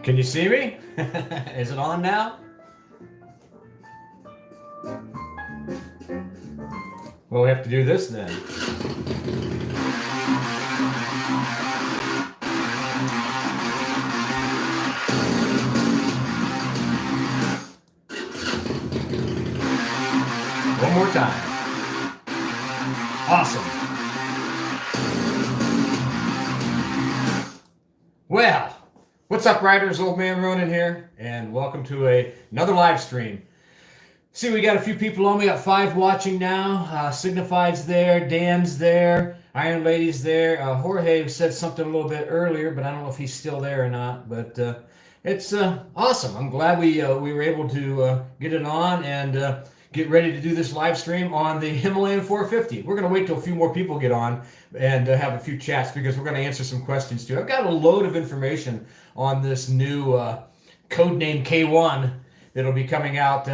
Can you see me? Is it on now? Well, we have to do this then. One more time. Awesome. Well, what's up, riders? Old Man Ronin here, and welcome to another live stream. See, we got a few people on. We got 5 watching now. Signified's there, Dan's there, Iron Lady's there. Jorge said something a little bit earlier, but I don't know if he's still there or not. But it's awesome. I'm glad we were able to get it on and get ready to do this live stream on the Himalayan 450. We're going to wait till a few more people get on and have a few chats because we're going to answer some questions too. I've got a load of information on this new codename K1 that'll be coming out.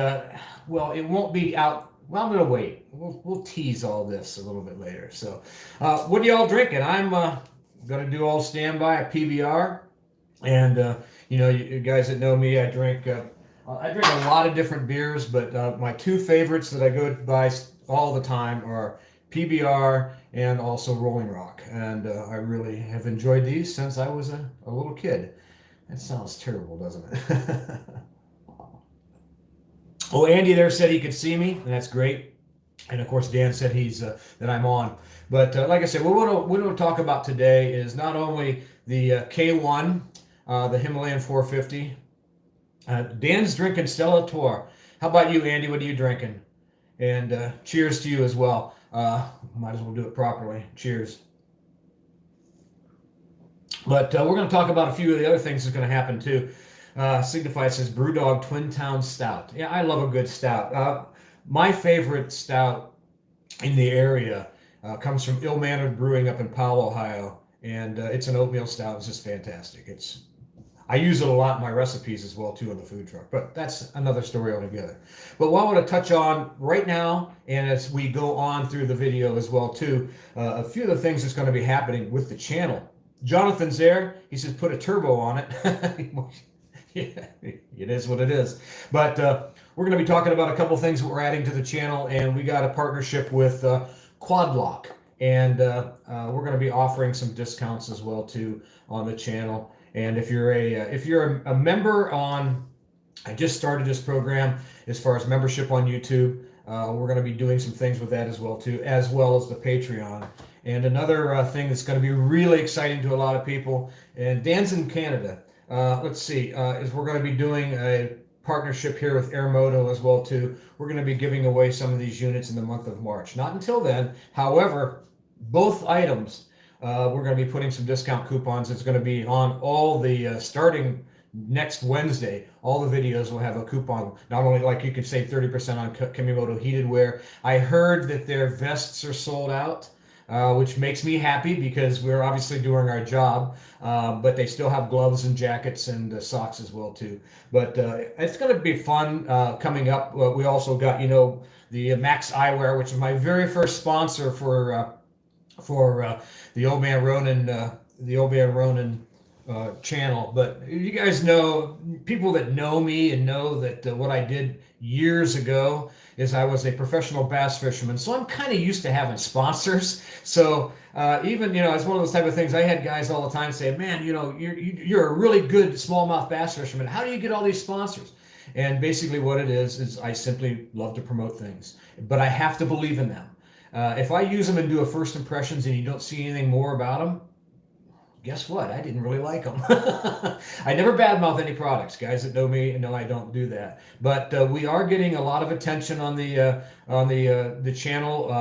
Well, it won't be out. Well, I'm going to wait. We'll tease all this a little bit later. So what are y'all drinking? I'm going to do all standby at PBR. And, you know, you guys that know me, I drink a lot of different beers, but my 2 favorites that I go by all the time are PBR and also Rolling Rock. And I really have enjoyed these since I was a little kid. That sounds terrible, doesn't it? Oh, Andy there said he could see me, and that's great. And of course, Dan said that I'm on. But like I said, what we want to talk about today is not only the K1, the Himalayan 450. Dan's drinking Stella Artois. How about you, Andy? What are you drinking? And cheers to you as well. Might as well do it properly. Cheers. But we're going to talk about a few of the other things that's going to happen too. Signified says Brewdog Twin Town Stout. Yeah, I love a good stout. My favorite stout in the area comes from Ill Mannered Brewing up in Powell, Ohio, and it's an oatmeal stout. It's just fantastic. I use it a lot in my recipes as well too in the food truck, but that's another story altogether. But what I want to touch on right now, and as we go on through the video as well too, a few of the things that's going to be happening with the channel. Jonathan's there. He says put a turbo on it. Yeah, it is what it is. But we're going to be talking about a couple things that we're adding to the channel, and we got a partnership with Quadlock, and we're going to be offering some discounts as well too on the channel. And if you're a member on, I just started this program as far as membership on YouTube. We're going to be doing some things with that as well too, as well as the Patreon. And another thing that's going to be really exciting to a lot of people, and Dan's in Canada. Let's see, is we're going to be doing a partnership here with Airmoto as well too. We're going to be giving away some of these units in the month of March. Not until then. However, both items, we're going to be putting some discount coupons. It's going to be on all the starting next Wednesday. All the videos will have a coupon. Not only like you can save 30% on Kimimoto heated wear. I heard that their vests are sold out. Which makes me happy because we're obviously doing our job, but they still have gloves and jackets and socks as well too. But it's going to be fun coming up. We also got, you know, the Maxx Eyewear, which is my very first sponsor for the Old Man Ronin channel. But you guys know, people that know me and know that what I did years ago is I was a professional bass fisherman, so I'm kind of used to having sponsors. So even, you know, it's one of those type of things. I had guys all the time say, man, you know, you're a really good smallmouth bass fisherman. How do you get all these sponsors? And basically what it is I simply love to promote things, but I have to believe in them. If I use them and do a first impressions and you don't see anything more about them, guess what? I didn't really like them. I never badmouth any products. Guys that know me know I don't do that. But we are getting a lot of attention on the channel,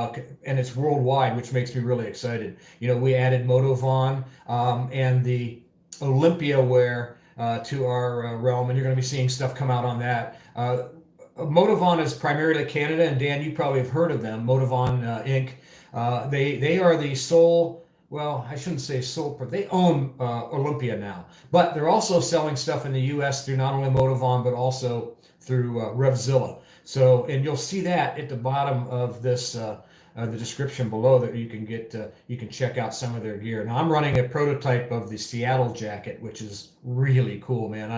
and it's worldwide, which makes me really excited. You know, we added Motovon and the Olympia wear to our realm, and you're going to be seeing stuff come out on that. Motovon is primarily Canada, and Dan, you probably have heard of them. Motovon Inc. They are the sole. Well, I shouldn't say sole, but they own Olympia now. But they're also selling stuff in the U.S. through not only Motovon, but also through Revzilla. So, and you'll see that at the bottom of this, the description below, that you can get, you can check out some of their gear. Now, I'm running a prototype of the Seattle jacket, which is really cool, man.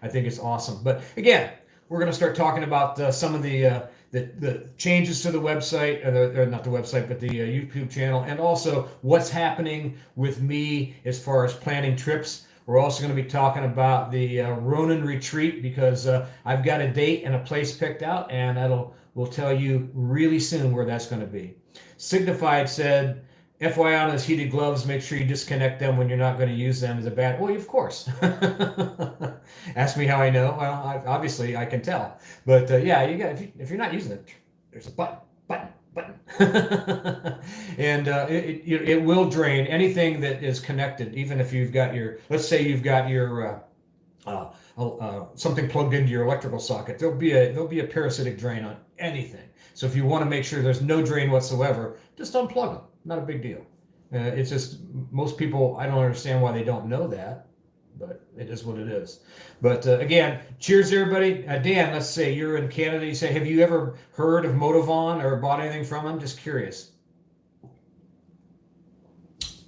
I think it's awesome. But again, we're going to start talking about some of the changes to the website, or not the website, but the YouTube channel, and also what's happening with me as far as planning trips. We're also going to be talking about the Ronin retreat, because I've got a date and a place picked out, and we'll tell you really soon where that's going to be. Signified said, FYI on those heated gloves, make sure you disconnect them when you're not going to use them as a bat. Well, of course. Ask me how I know. Well, obviously I can tell. But yeah, you got, if you're not using it, there's a button. And it will drain anything that is connected, even if you've got your, let's say you've got your something plugged into your electrical socket. There'll be a parasitic drain on anything. So if you want to make sure there's no drain whatsoever, just unplug them. Not a big deal. It's just, most people, I don't understand why they don't know that, but it is what it is. But again, cheers everybody. Dan, let's say you're in Canada. You say, have you ever heard of Motovon or bought anything from them? Just curious.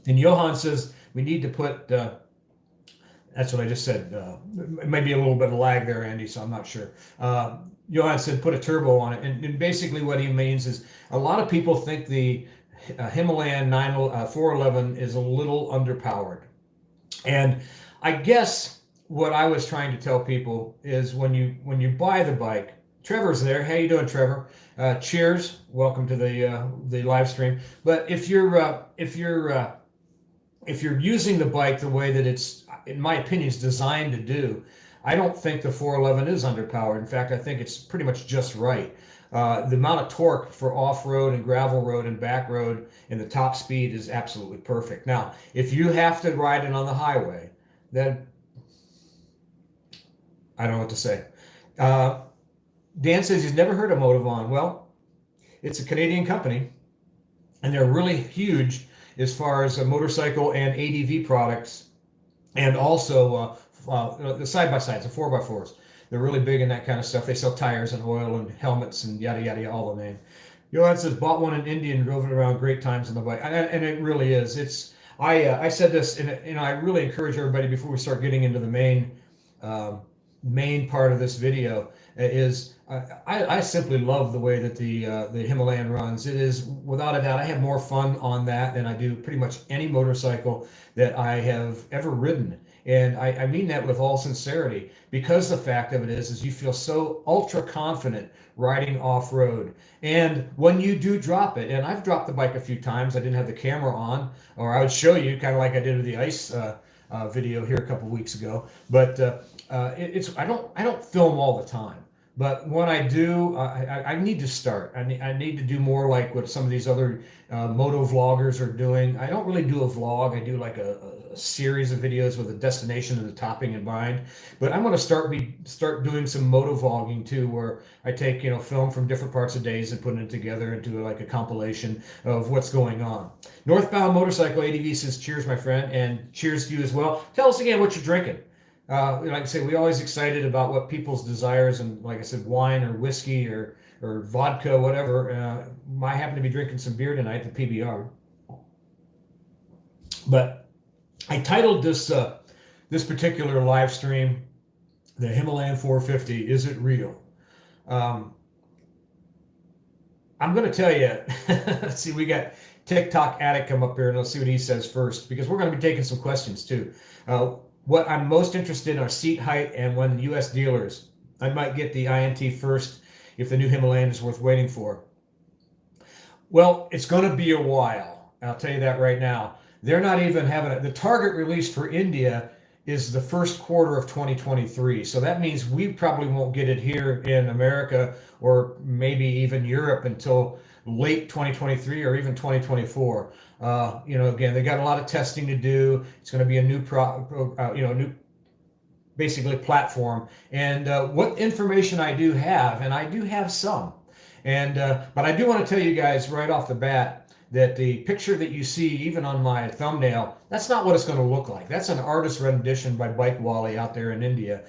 And Johan says we need to put, that's what I just said. Maybe a little bit of lag there, Andy, so I'm not sure. Johan said put a turbo on it. And basically what he means is, a lot of people think the Himalayan 411 is a little underpowered. And I guess what I was trying to tell people is, when you buy the bike, Trevor's there. How you doing, Trevor? Cheers. Welcome to the live stream. But if you're using the bike the way that it's, in my opinion, is designed to do, I don't think the 411 is underpowered. In fact, I think it's pretty much just right. The amount of torque for off-road and gravel road and back road and the top speed is absolutely perfect. Now, if you have to ride it on the highway, then I don't know what to say. Dan says he's never heard of Motovon. Well, it's a Canadian company, and they're really huge as far as motorcycle and ADV products, and also the side-by-sides, the 4x4s. They're really big in that kind of stuff. They sell tires and oil and helmets and yada, yada, all the name. Johan says, bought one in India and drove it around, great times on the bike. And it really is. It's, I said this, and I really encourage everybody, before we start getting into the main part of this video, is I simply love the way that the Himalayan runs. It is, without a doubt, I have more fun on that than I do pretty much any motorcycle that I have ever ridden. And I mean that with all sincerity, because the fact of it is you feel so ultra confident riding off-road. And when you do drop it, and I've dropped the bike a few times, I didn't have the camera on, or I would show you, kind of like I did with the ice video here a couple weeks ago. But I don't film all the time. But when I do, I need to start. I need to do more like what some of these other moto vloggers are doing. I don't really do a vlog. I do like a series of videos with a destination and a topping in mind. But I'm going to start doing some moto vlogging too, where I take film from different parts of days and putting it together into like a compilation of what's going on. Northbound Motorcycle ADV says, cheers, my friend, and cheers to you as well. Tell us again what you're drinking. Like I say, we're always excited about what people's desires, and like I said, wine or whiskey or vodka, whatever. I happen to be drinking some beer tonight, the PBR. But I titled this this particular live stream, "The Himalayan 450, Is It Real?" I'm going to tell you. Let's see, we got TikTok Addict come up here, and let's see what he says first, because we're going to be taking some questions too. What I'm most interested in are seat height and when U.S. dealers. I might get the INT first if the new Himalayan is worth waiting for. Well, it's going to be a while. I'll tell you that right now. They're not even having it. The target release for India is the first quarter of 2023. So that means we probably won't get it here in America, or maybe even Europe, until late 2023 or even 2024. Again, they got a lot of testing to do. It's going to be a new new basically platform. And what information I do have, and I do have some, but I do want to tell you guys right off the bat that the picture that you see even on my thumbnail, that's not what it's going to look like. That's an artist rendition by Bike Wally out there in India.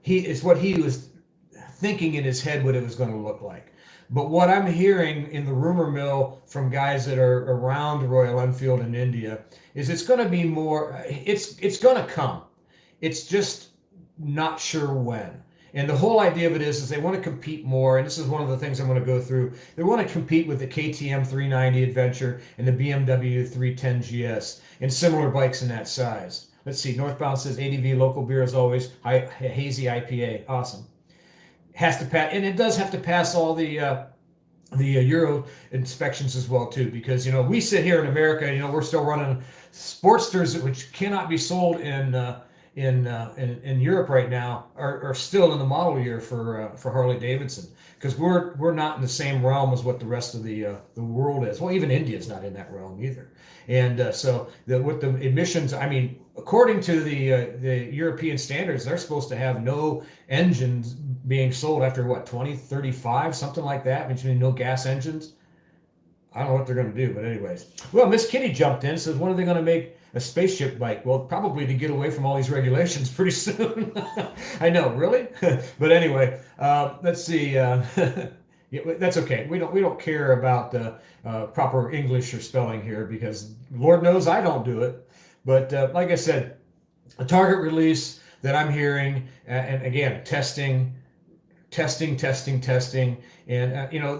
It's what he was thinking in his head what it was going to look like. But what I'm hearing in the rumor mill from guys that are around Royal Enfield in India is it's going to be more, it's going to come. It's just not sure when. And the whole idea of it is they want to compete more. And this is one of the things I'm going to go through. They want to compete with the KTM 390 Adventure and the BMW 310 GS and similar bikes in that size. Let's see. Northbound says ADV local beer as always. Hazy IPA. Awesome. Has to pass, and it does have to pass all the Euro inspections as well too, because we sit here in America, we're still running Sportsters which cannot be sold in Europe right now are still in the model year for Harley Davidson, because we're not in the same realm as what the rest of the world is. Well, even India is not in that realm either. And so with the emissions, I mean, according to the European standards, they're supposed to have no engines being sold after what, 2035, something like that, which means no gas engines. I don't know what they're going to do, but anyways. Well, Miss Kitty jumped in, says, when are they going to make a spaceship bike? Well, probably to get away from all these regulations pretty soon. I know, really? But anyway, let's see. Yeah, that's okay. We don't care about proper English or spelling here, because Lord knows I don't do it. But like I said, a target release that I'm hearing, and again, testing, and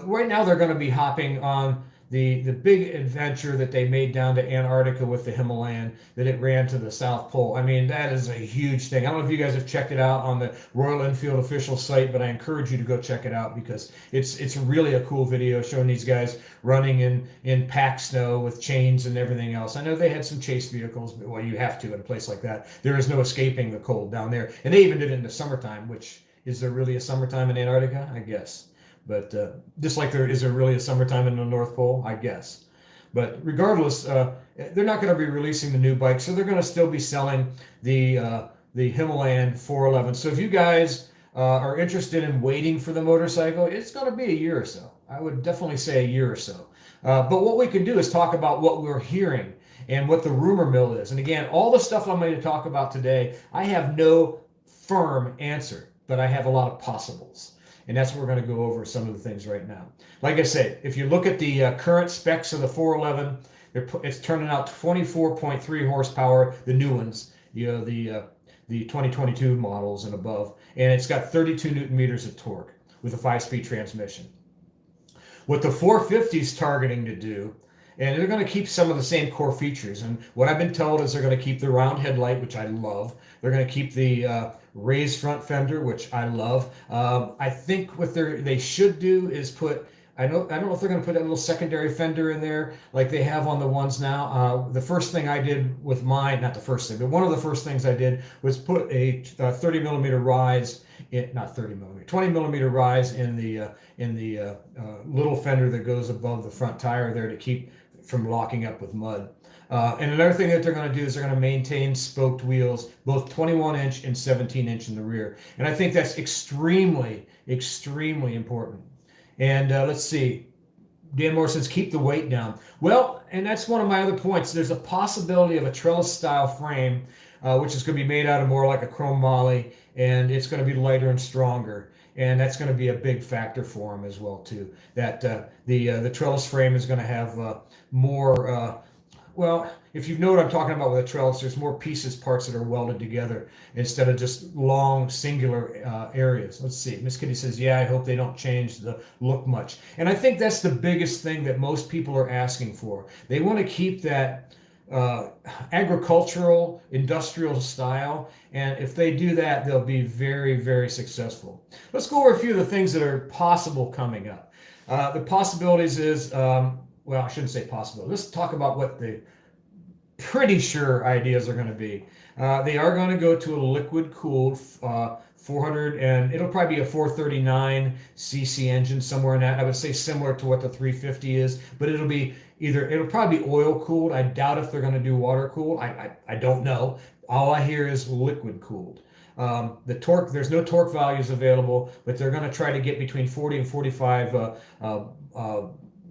right now they're going to be hopping on the big adventure that they made down to Antarctica with the Himalayan, that it ran to the South Pole. I mean, that is a huge thing. I don't know if you guys have checked it out on the Royal Enfield official site, but I encourage you to go check it out, because it's really a cool video showing these guys running in packed snow with chains and everything else. I know they had some chase vehicles, but well, you have to in a place like that. There is no escaping the cold down there. And they even did it in the summertime, which, is there really a summertime in Antarctica? I guess. But just like there really a summertime in the North Pole? I guess. But regardless, they're not going to be releasing the new bike, so they're going to still be selling the Himalayan 411. So if you guys are interested in waiting for the motorcycle, it's going to be a year or so. I would definitely say a year or so. But what we can do is talk about what we're hearing and what the rumor mill is. And again, all the stuff I'm going to talk about today, I have no firm answer, but I have a lot of possibles. And that's what we're going to go over some of the things right now. Like I said, if you look at the current specs of the 411, it's turning out 24.3 horsepower, the new ones, the 2022 models and above. And it's got 32 Newton meters of torque with a 5-speed transmission. What the 450 is targeting to do, and they're going to keep some of the same core features. And what I've been told is they're going to keep the round headlight, which I love. They're going to keep the raised front fender, which I love. I think what they should do is put, I don't know if they're going to put a little secondary fender in there like they have on the ones now. The first thing I did with mine, not the first thing, but one of the first things I did was put a 30 millimeter rise, not 30 millimeter, 20 millimeter rise in the little fender that goes above the front tire there to keep from locking up with mud. And another thing that they're going to do is they're going to maintain spoked wheels, both 21-inch and 17-inch in the rear. And I think that's extremely, extremely important. And let's see. Dan Moore says, keep the weight down. Well, and that's one of my other points. There's a possibility of a trellis-style frame, which is going to be made out of more like a chrome moly, and it's going to be lighter and stronger. And that's going to be a big factor for them as well, too. That the trellis frame is going to have more... well, if you know what I'm talking about with a trellis, there's more parts that are welded together instead of just long, singular areas. Let's see. Miss Kitty says, yeah, I hope they don't change the look much. And I think that's the biggest thing that most people are asking for. They want to keep that agricultural, industrial style. And if they do that, they'll be very, very successful. Let's go over a few of the things that are possible coming up. The possibilities is... well, I shouldn't say possible. Let's talk about what the pretty sure ideas are going to be. They are going to go to a liquid-cooled 400, and it'll probably be a 439cc engine, somewhere in that. I would say similar to what the 350 is, but it'll probably be oil-cooled. I doubt if they're going to do water-cooled. I don't know. All I hear is liquid-cooled. The torque, there's no torque values available, but they're going to try to get between 40 and 45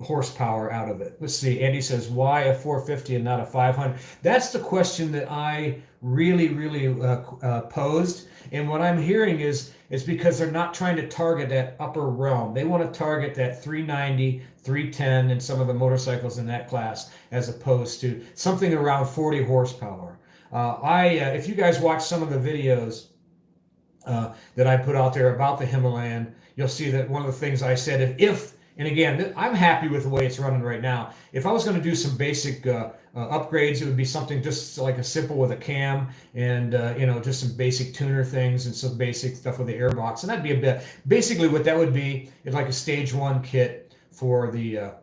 horsepower out of it. Let's see. Andy says, why a 450 and not a 500? That's the question that I really posed. And what I'm hearing is because they're not trying to target that upper realm. They want to target that 390, 310, and some of the motorcycles in that class, as opposed to something around 40 horsepower. If you guys watch some of the videos that I put out there about the Himalayan, you'll see that one of the things I said, and again, I'm happy with the way it's running right now. If I was going to do some basic upgrades, it would be something just like a simple with a cam and just some basic tuner things and some basic stuff with the airbox, and that'd be a bit. Basically, what that would be is like a stage 1 kit for the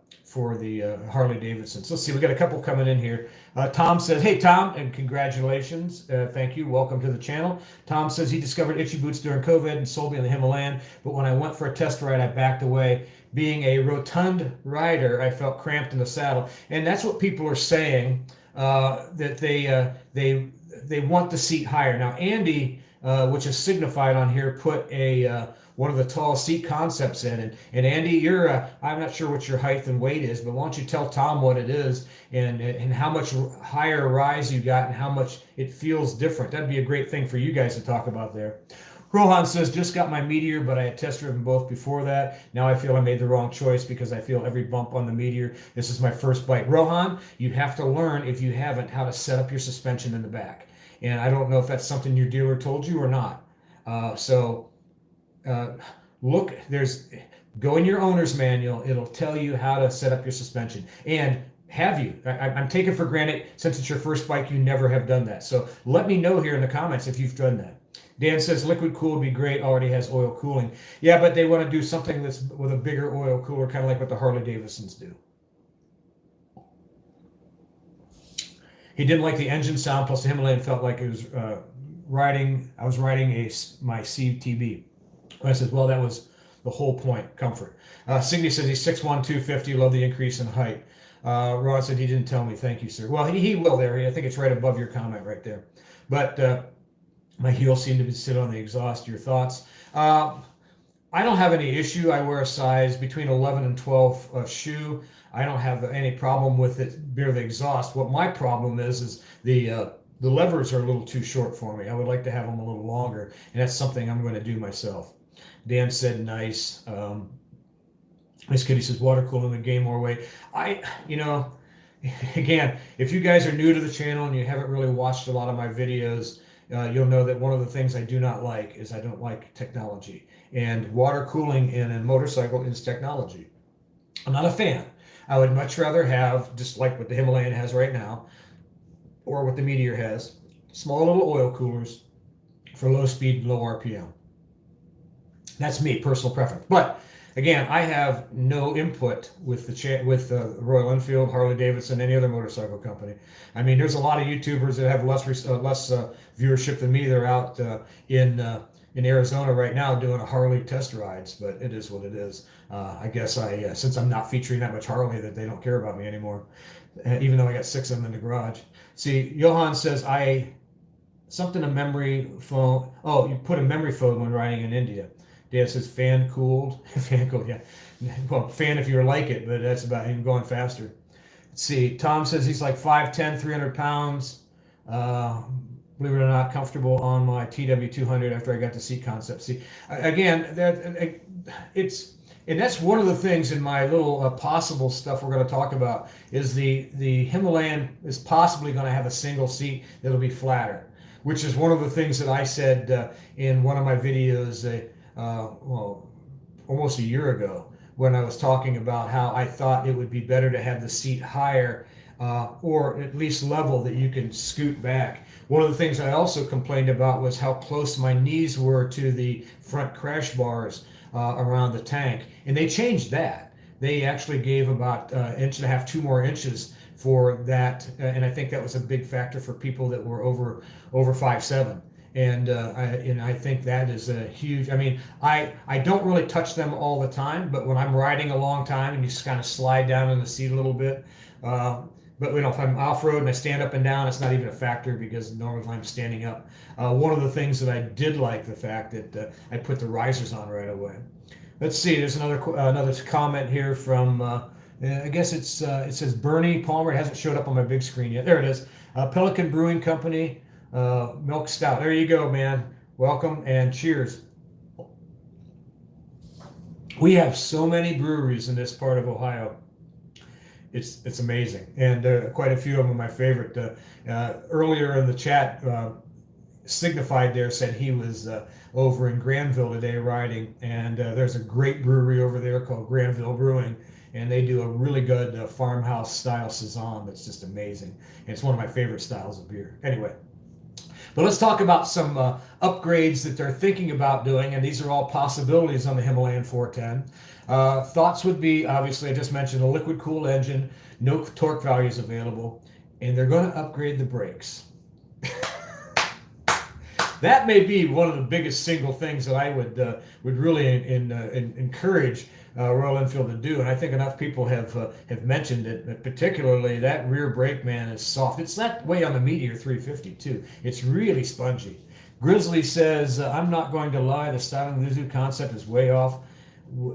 Harley Davidson. So let's see, we got a couple coming in here. Tom says, hey Tom, and congratulations. Thank you. Welcome to the channel. Tom says he discovered itchy boots during COVID and sold me on the Himalayan, but when I went for a test ride, I backed away. Being a rotund rider, I felt cramped in the saddle. And that's what people are saying, that they want the seat higher. Now, Andy, which is signified on here, put one of the tall seat concepts in. And Andy, you're I'm not sure what your height and weight is, but why don't you tell Tom what it is and how much higher rise you got and how much it feels different. That'd be a great thing for you guys to talk about there. Rohan says, just got my Meteor, but I had test driven both before that. Now I feel I made the wrong choice because I feel every bump on the Meteor. This is my first bike. Rohan, you have to learn, if you haven't, how to set up your suspension in the back. And I don't know if that's something your dealer told you or not. Look, go in your owner's manual. It'll tell you how to set up your suspension. And have you? I'm taking for granted, since it's your first bike, you never have done that. So let me know here in the comments if you've done that. Dan says liquid cool would be great, already has oil cooling. Yeah, but they want to do something that's with a bigger oil cooler, kind of like what the Harley Davidsons do. He didn't like the engine sound, plus the Himalayan felt like it was I was riding my CTB. I said, well, that was the whole point, comfort. Signe says he's 6'1", 250, love the increase in height. Rod said he didn't tell me, thank you, sir. Well, he will there. I think it's right above your comment right there. But my heels seem to sit on the exhaust. Your thoughts? I don't have any issue. I wear a size between 11 and 12 shoe. I don't have any problem with it near the exhaust. What my problem is the levers are a little too short for me. I would like to have them a little longer, and that's something I'm going to do myself. Dan said nice. Miss Kitty says water cooling would gain more weight. Again, if you guys are new to the channel and you haven't really watched a lot of my videos, you'll know that one of the things I do not like is I don't like technology. And water cooling in a motorcycle is technology. I'm not a fan. I would much rather have, just like what the Himalayan has right now, or what the Meteor has, small little oil coolers for low speed, low RPM. That's me, personal preference. But again, I have no input with the Royal Enfield, Harley Davidson, any other motorcycle company. I mean, there's a lot of YouTubers that have less viewership than me. They're out in Arizona right now doing a Harley test rides, but it is what it is. I guess since I'm not featuring that much Harley, that they don't care about me anymore, even though I got 6 of them in the garage. See, Johan says a memory foam. Oh, you put a memory foam when riding in India. Dan says fan cooled. Fan cooled, yeah. Well, fan if you like it, but that's about him going faster. Let's see. Tom says he's like 5'10", 300 pounds. Believe it or not, comfortable on my TW200 after I got the seat concept. See, again, and that's one of the things in my little possible stuff we're going to talk about is the Himalayan is possibly going to have a single seat that'll be flatter, which is one of the things that I said in one of my videos. Almost a year ago, when I was talking about how I thought it would be better to have the seat higher or at least level that you can scoot back. One of the things I also complained about was how close my knees were to the front crash bars around the tank, and they changed that. They actually gave about 1.5 inches, 2 more inches for that, and I think that was a big factor for people that were over 5'7". And I think that is a huge. I mean, I don't really touch them all the time, but when I'm riding a long time and you just kind of slide down in the seat a little bit. But if I'm off-road and I stand up and down, it's not even a factor because normally I'm standing up. One of the things that I did like the fact that I put the risers on right away. Let's see. There's another comment here from I guess it says Bernie Palmer. It hasn't showed up on my big screen yet. There it is. Pelican Brewing Company, milk stout. There you go, man. Welcome and cheers. We have so many breweries in this part of Ohio. It's amazing, and quite a few of them are my favorite. Earlier in the chat, Signified there said he was over in Granville today riding, and there's a great brewery over there called Granville Brewing, and they do a really good farmhouse style saison that's just amazing. And it's one of my favorite styles of beer. Anyway, but let's talk about some upgrades that they're thinking about doing, and these are all possibilities on the Himalayan 410. Thoughts would be, obviously, I just mentioned a liquid cooled engine, no torque values available, and they're going to upgrade the brakes. That may be one of the biggest single things that I would really encourage Royal Enfield to do, and I think enough people have mentioned it. Particularly that rear brake, man, is soft. It's that way on the Meteor 350 too. It's really spongy. Grizzly says, "I'm not going to lie. The styling of the Zuzu concept is way off,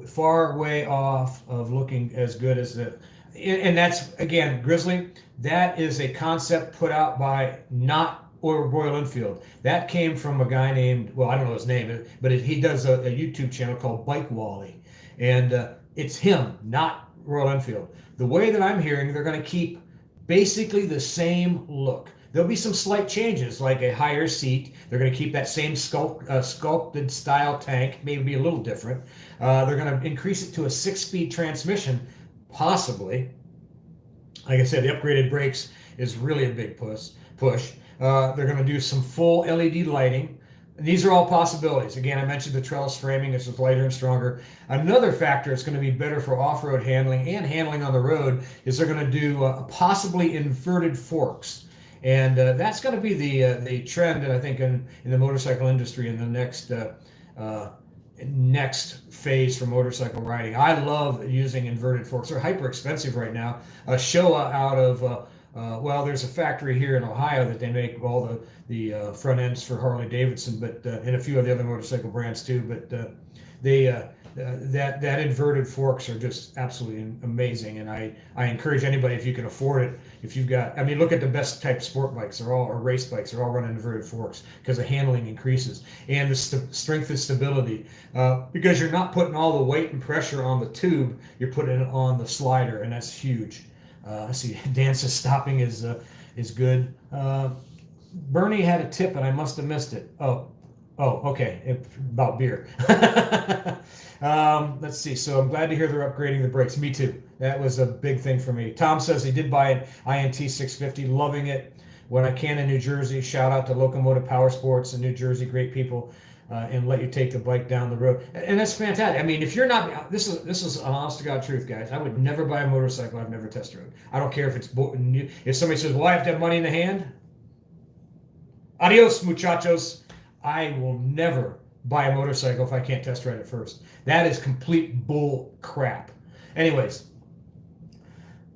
far way off of looking as good as the." And that's again, Grizzly. That is a concept put out by not or Royal Enfield. That came from a guy named, well, I don't know his name, but he does a YouTube channel called Bike Wally. And it's him, not Royal Enfield. The way that I'm hearing, they're going to keep basically the same look. There'll be some slight changes, like a higher seat. They're going to keep that same sculpted style tank, maybe a little different. They're going to increase it to a 6-speed transmission, possibly. Like I said, the upgraded brakes is really a big push. They're going to do some full LED lighting. These are all possibilities. Again, I mentioned the trellis framing. It's just lighter and stronger. Another factor that's going to be better for off-road handling and handling on the road is they're going to do possibly inverted forks. And that's going to be the trend, I think, in the motorcycle industry in the next phase for motorcycle riding. I love using inverted forks. They're hyper expensive right now. Showa out of well, there's a factory here in Ohio that they make all the front ends for Harley Davidson, but and a few of the other motorcycle brands too. But that inverted forks are just absolutely amazing, and I encourage anybody, if you can afford it, if you've got, I mean, look at the best type sport bikes, or race bikes, they're all running inverted forks because the handling increases and the strength and stability, because you're not putting all the weight and pressure on the tube, you're putting it on the slider, and that's huge. I see Dan says stopping is good. Bernie had a tip and I must have missed it. Oh, okay. About beer. Let's see. So I'm glad to hear they're upgrading the brakes. Me too. That was a big thing for me. Tom says he did buy an INT 650, loving it when I can in New Jersey. Shout out to Locomotive Power Sports in New Jersey. Great people. And let you take the bike down the road, and that's fantastic. I mean, if you're not, this is an honest to God truth, guys. I would never buy a motorcycle I've never test rode. I don't care if it's if somebody says, "Well, I have to have money in the hand." Adios, muchachos. I will never buy a motorcycle if I can't test ride it first. That is complete bull crap. Anyways.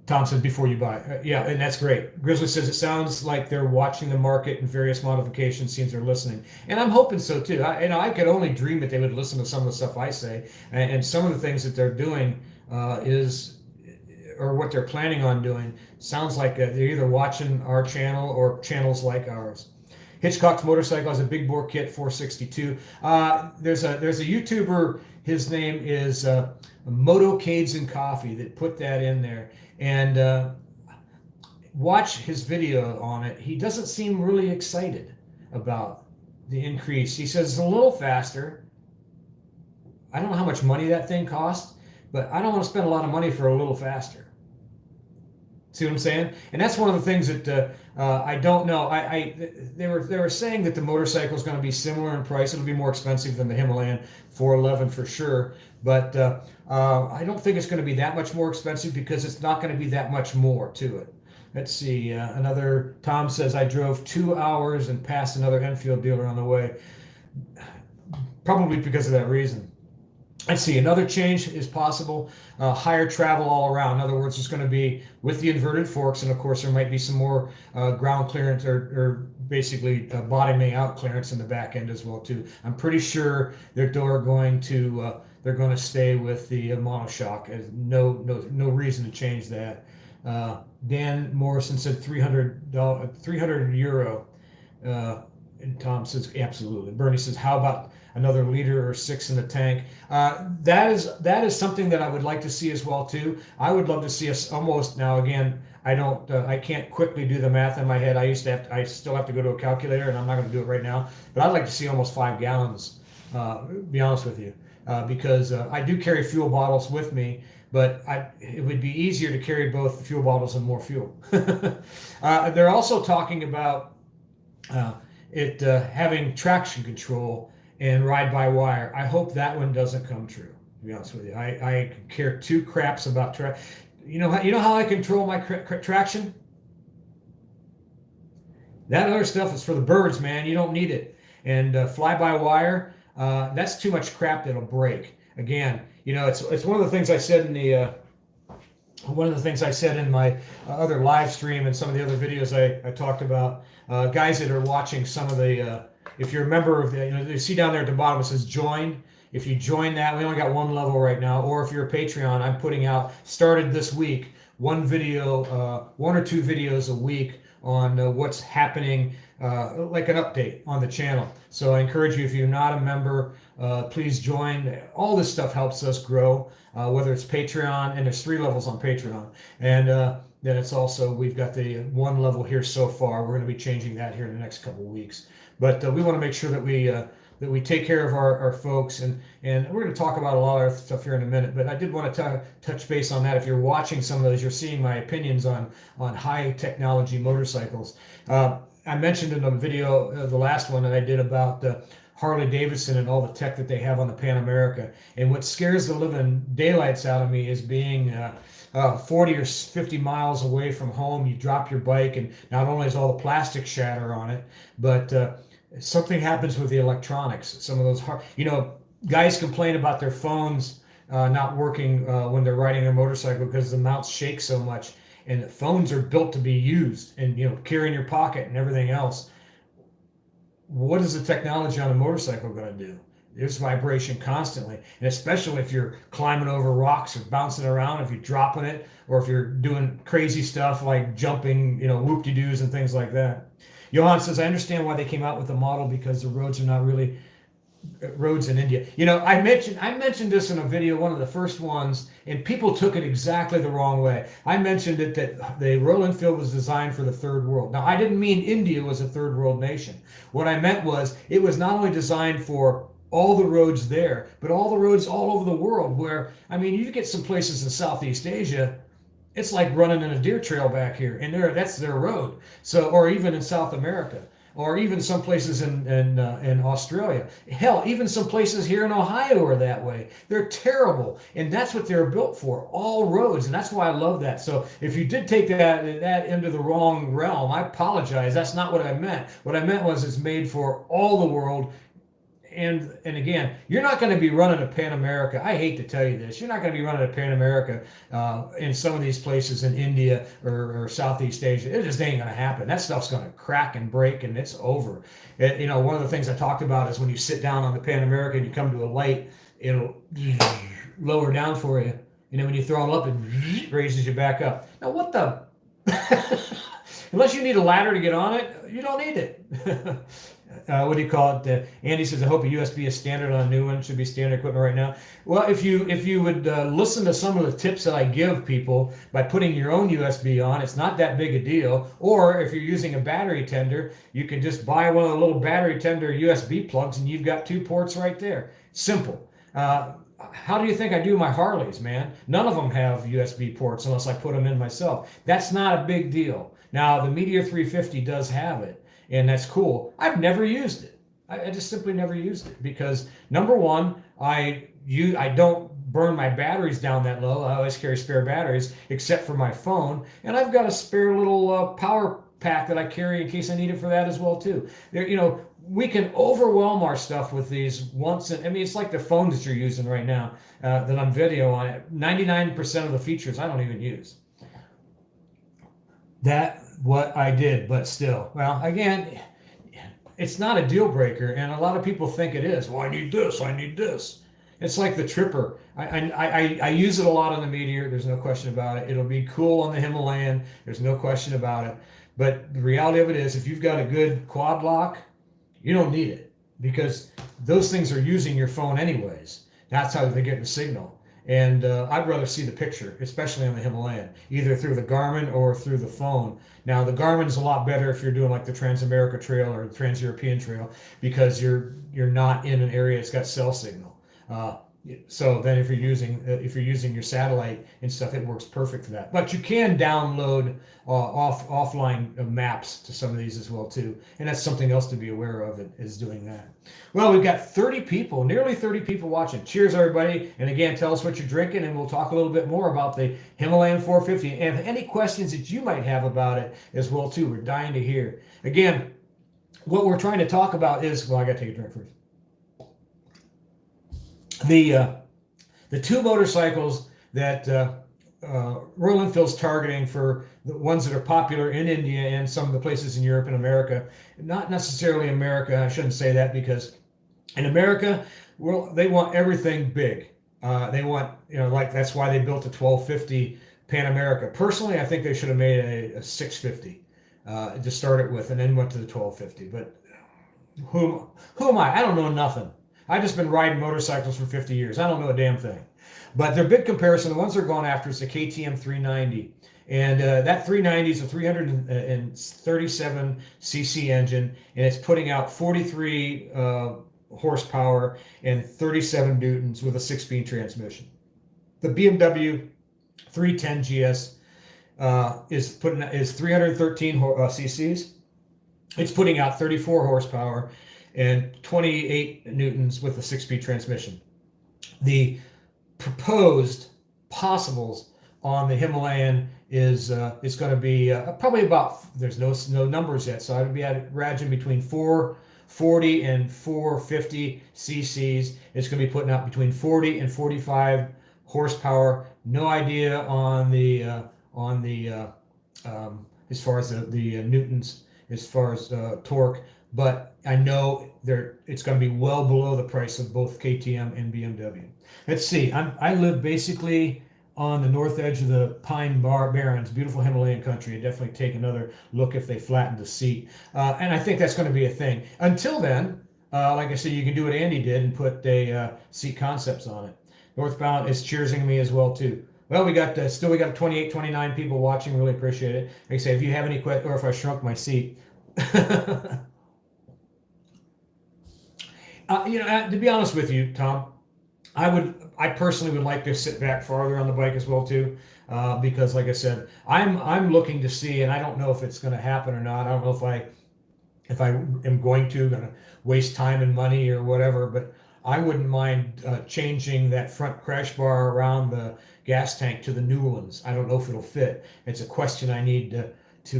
Tom says before you buy. Yeah, and that's great. Grizzly says it sounds like they're watching the market and various modifications. Seems they're listening, and I'm hoping so too. I could only dream that they would listen to some of the stuff I say, and some of the things that they're doing or what they're planning on doing sounds like they're either watching our channel or channels like ours. Hitchcock's motorcycle has a big bore kit 462. There's a YouTuber. His name is Motocades and Coffee that put that in there. And watch his video on it. He doesn't seem really excited about the increase. He says it's a little faster. I don't know how much money that thing costs, but I don't want to spend a lot of money for a little faster. See what I'm saying? And that's one of the things that I don't know. They were saying that the motorcycle is going to be similar in price. It'll be more expensive than the Himalayan 411 for sure. But I don't think it's going to be that much more expensive because it's not going to be that much more to it. Let's see. Another Tom says I drove 2 hours and passed another Enfield dealer on the way. Probably because of that reason. Let's see, another change is possible, higher travel all around. In other words, it's going to be with the inverted forks, and of course there might be some more ground clearance or basically bottoming out clearance in the back end as well too. I'm pretty sure they're going to they're going to stay with the monoshock. There's no reason to change that. Dan Morrison said €300. And Tom says absolutely. Bernie says, how about another liter or 6 in the tank? That is something that I would like to see as well too. I would love to see us almost, now again, I can't quickly do the math in my head. I still have to go to a calculator, and I'm not going to do it right now. But I'd like to see almost 5 gallons. Be honest with you, because I do carry fuel bottles with me, but it would be easier to carry both the fuel bottles and more fuel. They're also talking about having traction control and ride-by-wire. I hope that one doesn't come true, to be honest with you. I care 2 craps about traction. You know how I control my traction? That other stuff is for the birds, man. You don't need it. And fly-by-wire, that's too much crap that'll break. Again, it's one of the things I said in my other live stream and some of the other videos I talked about. Guys that are watching some of the, if you're a member of the, you see down there at the bottom it says join. If you join that, we only got 1 level right now. Or if you're a Patreon, I'm putting out, started this week, 1 or 2 videos a week on what's happening, like an update on the channel. So I encourage you, if you're not a member, please join. All this stuff helps us grow, whether it's Patreon, and there's 3 levels on Patreon. And then it's also, we've got the 1 level here so far. We're going to be changing that here in the next couple of weeks. But we want to make sure that we take care of our folks, and we're going to talk about a lot of stuff here in a minute, but I did want to touch base on that. If you're watching some of those, you're seeing my opinions on high technology motorcycles. I mentioned in the video, the last one that I did about Harley Davidson and all the tech that they have on the Pan America, and what scares the living daylights out of me is being 40 or 50 miles away from home. You drop your bike, and not only is all the plastic shatter on it, but something happens with the electronics. Some of those guys complain about their phones not working when they're riding their motorcycle because the mounts shake so much. And the phones are built to be used, and carry in your pocket and everything else. What is the technology on a motorcycle going to do? There's vibration constantly, and especially if you're climbing over rocks or bouncing around, if you're dropping it, or if you're doing crazy stuff like jumping, whoop-de-doos and things like that. Johan says, I understand why they came out with the model, because the roads are not really roads in India. I mentioned this in a video, one of the first ones, and people took it exactly the wrong way. I mentioned it that the Royal Enfield was designed for the third world. Now, I didn't mean India was a third world nation. What I meant was it was not only designed for all the roads there, but all the roads all over the world, where, you get some places in Southeast Asia, it's like running in a deer trail back here, and that's their road. So, or even in South America, or even some places in Australia. Hell, even some places here in Ohio are that way. They're terrible, and that's what they're built for, all roads, and that's why I love that. So if you did take that into the wrong realm, I apologize. That's not what I meant. What I meant was it's made for all the world. And again, you're not going to be running a Pan America. I hate to tell you this. You're not going to be running a Pan America in some of these places in India or Southeast Asia. It just ain't going to happen. That stuff's going to crack and break, and it's over. One of the things I talked about is when you sit down on the Pan America and you come to a light, it'll lower down for you. And then when you throw it up, it raises you back up. Now, what the? Unless you need a ladder to get on it, you don't need it. What do you call it? Andy says, I hope a USB is standard on a new one. It should be standard equipment right now. Well, if you would listen to some of the tips that I give people by putting your own USB on, it's not that big a deal. Or if you're using a battery tender, you can just buy one of the little battery tender USB plugs, and you've got 2 ports right there. Simple. How do you think I do my Harleys, man? None of them have USB ports unless I put them in myself. That's not a big deal. Now, the Meteor 350 does have it, and that's cool. I've never used it. I just simply never used it because, number one, I don't burn my batteries down that low. I always carry spare batteries except for my phone, and I've got a spare little power pack that I carry in case I need it for that as well too. We can overwhelm our stuff with these once. It's like the phone that you're using right now that I'm video on it. 99% of the features I don't even use. That what I did, but still. Well, again, it's not a deal breaker, and a lot of people think it is. Well, I need this, I need this. It's like the Tripper. I use it a lot on the Meteor. There's no question about it. It'll be cool on the Himalayan. There's no question about it. But the reality of it is, if you've got a good quad lock, you don't need it because those things are using your phone anyways. That's how they get the signal. And I'd rather see the picture, especially on the Himalayan, either through the Garmin or through the phone. Now, the Garmin's a lot better if you're doing like the Trans-America Trail or the Trans-European Trail because you're not in an area that's got cell signal. Uh, so then if you're using your satellite and stuff, it works perfect for that. But you can download offline maps to some of these as well too, and that's something else to be aware of. It is doing that. Well, we've got 30 people, nearly 30 people watching. Cheers, everybody! And again, tell us what you're drinking, and we'll talk a little bit more about the Himalayan 450 and any questions that you might have about it as well too. We're dying to hear. Again, what we're trying to talk about is, well, I got to take a drink first. The two motorcycles that Royal Enfield's targeting for the ones that are popular in India and some of the places in Europe and America, not necessarily America. I shouldn't say that because in America, well, they want everything big. They want, like that's why they built a 1250 Pan America. Personally, I think they should have made a 650 to start it with and then went to the 1250. But who am I? I don't know nothing. I've just been riding motorcycles for 50 years. I don't know a damn thing. But their big comparison, the ones they're going after is the KTM 390. And that 390 is a 337cc engine, and it's putting out 43 horsepower and 37 newtons with a 6-speed transmission. The BMW 310 GS is 313 cc's. It's putting out 34 horsepower and 28 newtons with a 6-speed transmission. The proposed possibles on the Himalayan is going to be probably about, there's no numbers yet, so I would be at ranging between 440 and 450 cc's. It's going to be putting out between 40 and 45 horsepower. No idea on the as far as the newtons, as far as torque. But I know it's going to be well below the price of both KTM and BMW. Let's see. I live basically on the north edge of the Pine Barrens, beautiful Himalayan country. I'd definitely take another look if they flattened the seat. And I think that's going to be a thing. Until then, like I said, you can do what Andy did and put a seat concepts on it. Northbound is cheersing me as well too. Well, we got 28, 29 people watching. Really appreciate it. Like I say, if you have any questions, or if I shrunk my seat. To be honest with you, Tom, I personally would like to sit back farther on the bike as well too, because like I said, I'm looking to see, and I don't know if it's going to happen or not. I don't know if I am going to waste time and money or whatever, but I wouldn't mind changing that front crash bar around the gas tank to the new ones. I don't know if it'll fit. It's a question I need to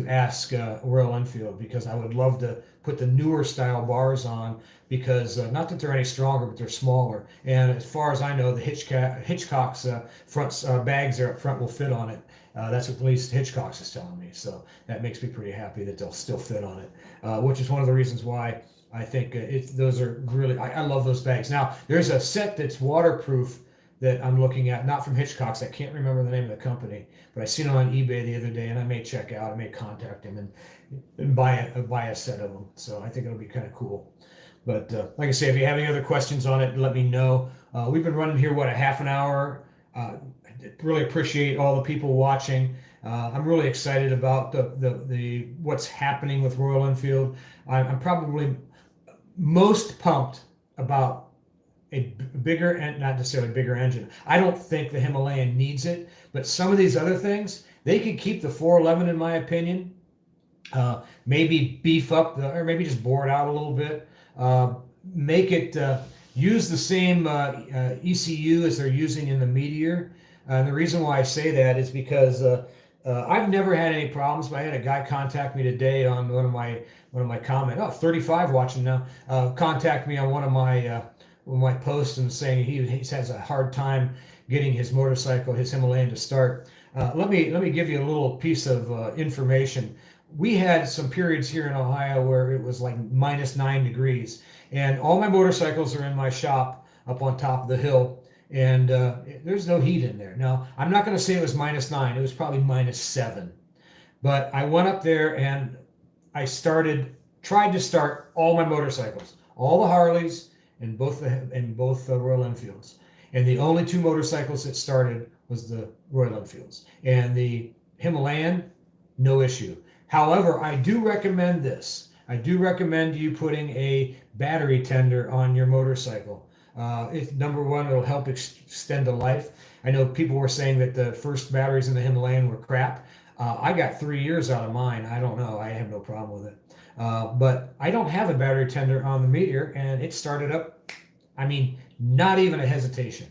ask Royal Enfield, because I would love to put the newer style bars on, because not that they're any stronger, but they're smaller. And as far as I know, the Hitchcock's front bags there up front will fit on it. That's what at least Hitchcock's is telling me. So that makes me pretty happy that they'll still fit on it, which is one of the reasons why I think those are really, I love those bags. Now, there's a set that's waterproof that I'm looking at, not from Hitchcock's. I can't remember the name of the company, but I seen it on eBay the other day, and I may check out, I may contact him and buy a set of them. So I think it'll be kind of cool. But like I say, if you have any other questions on it, let me know. We've been running here, a half an hour. I really appreciate all the people watching. I'm really excited about the what's happening with Royal Enfield. I'm probably most pumped about a bigger, and not necessarily bigger engine. I don't think the Himalayan needs it, but some of these other things, they could keep the 411 in my opinion. Maybe beef up, or maybe just bore it out a little bit. Make it use the same ECU as they're using in the Meteor. And the reason why I say that is because I've never had any problems, but I had a guy contact me today on one of my comments. 35 watching now. Contact me on one of my posts and saying he has a hard time getting his motorcycle, his Himalayan, to start. Let me give you a little piece of information. We had some periods here in Ohio where it was like -9 degrees, and all my motorcycles are in my shop up on top of the hill, and there's no heat in there. Now, I'm not going to say it was -9. It was probably -7. But I went up there and I tried to start all my motorcycles, all the Harleys and both the Royal Enfields. And the only two motorcycles that started was the Royal Enfields. And the Himalayan, no issue. However, I do recommend this. I do recommend you putting a battery tender on your motorcycle. Number one, it'll help extend the life. I know people were saying that the first batteries in the Himalayan were crap. I got 3 years out of mine. I don't know. I have no problem with it. But I don't have a battery tender on the Meteor, and it started up, I mean, not even a hesitation.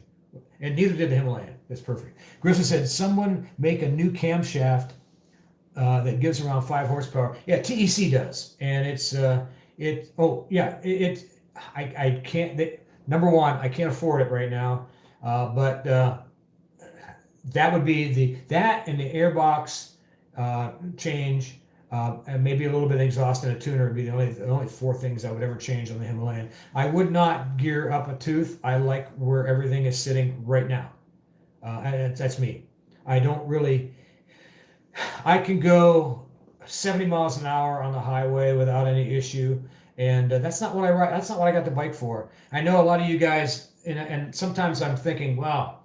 And neither did the Himalayan. It's perfect. Griffin said, someone make a new camshaft that gives around 5 horsepower. Yeah, TEC does. And I can't, number one, I can't afford it right now. But that would be that and the airbox change, and maybe a little bit of exhaust and a tuner would be the only 4 things I would ever change on the Himalayan. I would not gear up a tooth. I like where everything is sitting right now. That's me. I don't really. I can go 70 miles an hour on the highway without any issue, and that's not what I ride. That's not what I got the bike for. I know a lot of you guys, and sometimes I'm thinking, wow.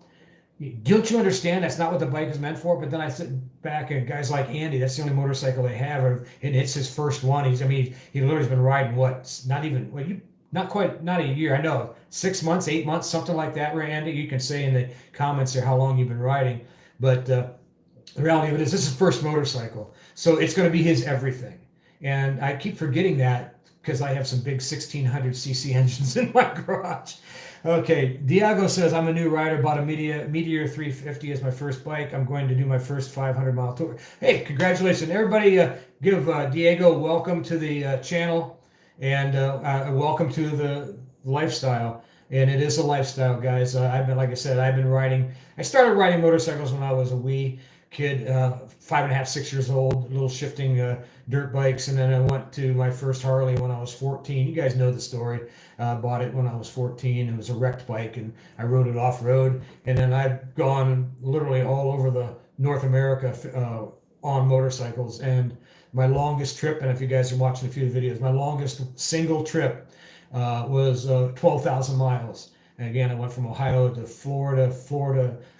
Don't you understand that's not what the bike is meant for? But then I sit back and guys like Andy, that's the only motorcycle they have, and it's his first one. He literally has been riding not a year. I know 6 months, 8 months, something like that, Randy. You can say in the comments there how long you've been riding. But the reality of it is this is his first motorcycle, so it's going to be his everything. And I keep forgetting that because I have some big 1600cc engines in my garage. Okay, Diego says, I'm a new rider, bought a Meteor 350 as my first bike. I'm going to do my first 500-mile tour. Hey, congratulations. Everybody give Diego welcome to the channel, and welcome to the lifestyle. And it is a lifestyle, guys. I've been riding. I started riding motorcycles when I was a wee kid, 5.5, 6 years old, little shifting dirt bikes, and then I went to my first Harley when I was 14. You guys know the story. Bought it when I was 14. It was a wrecked bike, and I rode it off-road. And then I've gone literally all over the North America on motorcycles. And my longest trip, and if you guys are watching a few videos, my longest single trip was 12,000 miles. And again, I went from Ohio to Florida,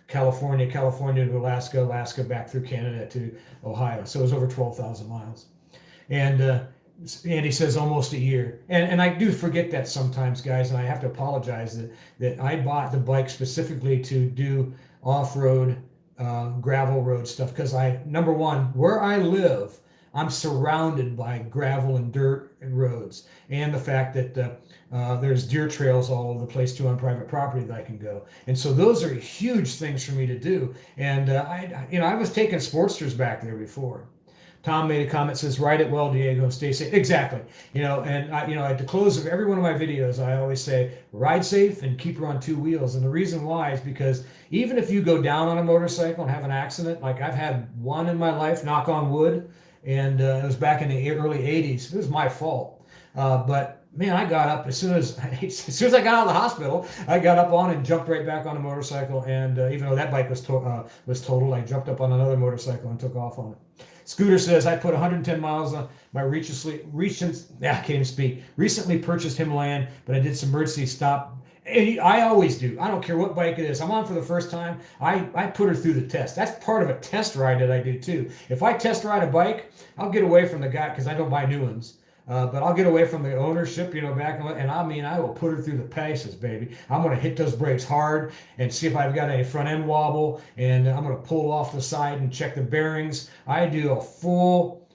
California to Alaska, back through Canada to Ohio. So it was over 12,000 miles. And Andy says almost a year. And I do forget that sometimes, guys, and I have to apologize that I bought the bike specifically to do off-road, gravel road stuff, because number one, where I live, I'm surrounded by gravel and dirt and roads, and the fact that there's deer trails all over the place too on private property that I can go. And so those are huge things for me to do. And I was taking Sportsters back there before. Tom made a comment, says, ride it well, Diego, stay safe. Exactly. At the close of every one of my videos, I always say, ride safe and keep her on 2 wheels. And the reason why is because even if you go down on a motorcycle and have an accident, like I've had one in my life, knock on wood, and it was back in the early 80s. It was my fault. But man, I got up as soon as I got out of the hospital, I got up on and jumped right back on a motorcycle. And even though that bike was totaled, I jumped up on another motorcycle and took off on it. Scooter says, I put 110 miles on my recently purchased Himalayan, but I did some emergency stop. And I always do. I don't care what bike it is. I'm on for the first time. I put her through the test. That's part of a test ride that I do too. If I test ride a bike, I'll get away from the guy because I don't buy new ones. But I'll get away from the ownership, back and I will put her through the paces, baby. I'm going to hit those brakes hard and see if I've got any front end wobble, and I'm going to pull off the side and check the bearings. I do a full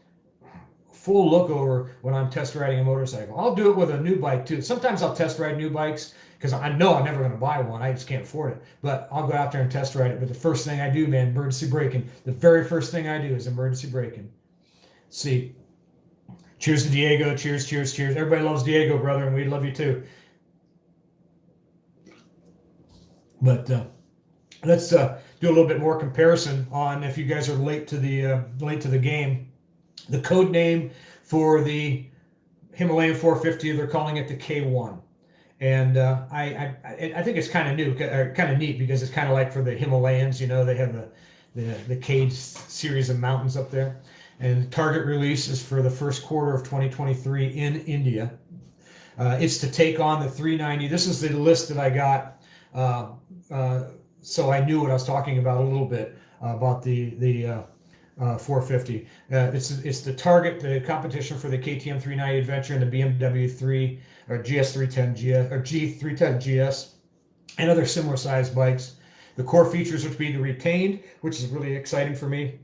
look over when I'm test riding a motorcycle. I'll do it with a new bike too. Sometimes I'll test ride new bikes because I know I'm never going to buy one. I just can't afford it. But I'll go out there and test ride it. But the first thing I do, man, emergency braking. The very first thing I do is emergency braking. See. Cheers to Diego. Cheers, cheers, cheers. Everybody loves Diego, brother, and we love you too. But let's do a little bit more comparison on if you guys are late to the game. The code name for the Himalayan 450, they're calling it the K1. And I think it's kind of new, kind of neat, because it's kind of like for the Himalayans, they have the cage series of mountains up there. And target release is for the first quarter of 2023 in India. It's to take on the 390. This is the list that I got, so I knew what I was talking about a little bit about the 450. It's the target, the competition for the KTM 390 Adventure and the BMW 3 or GS 310 GS or G310 GS and other similar sized bikes. The core features would be the retained, which is really exciting for me.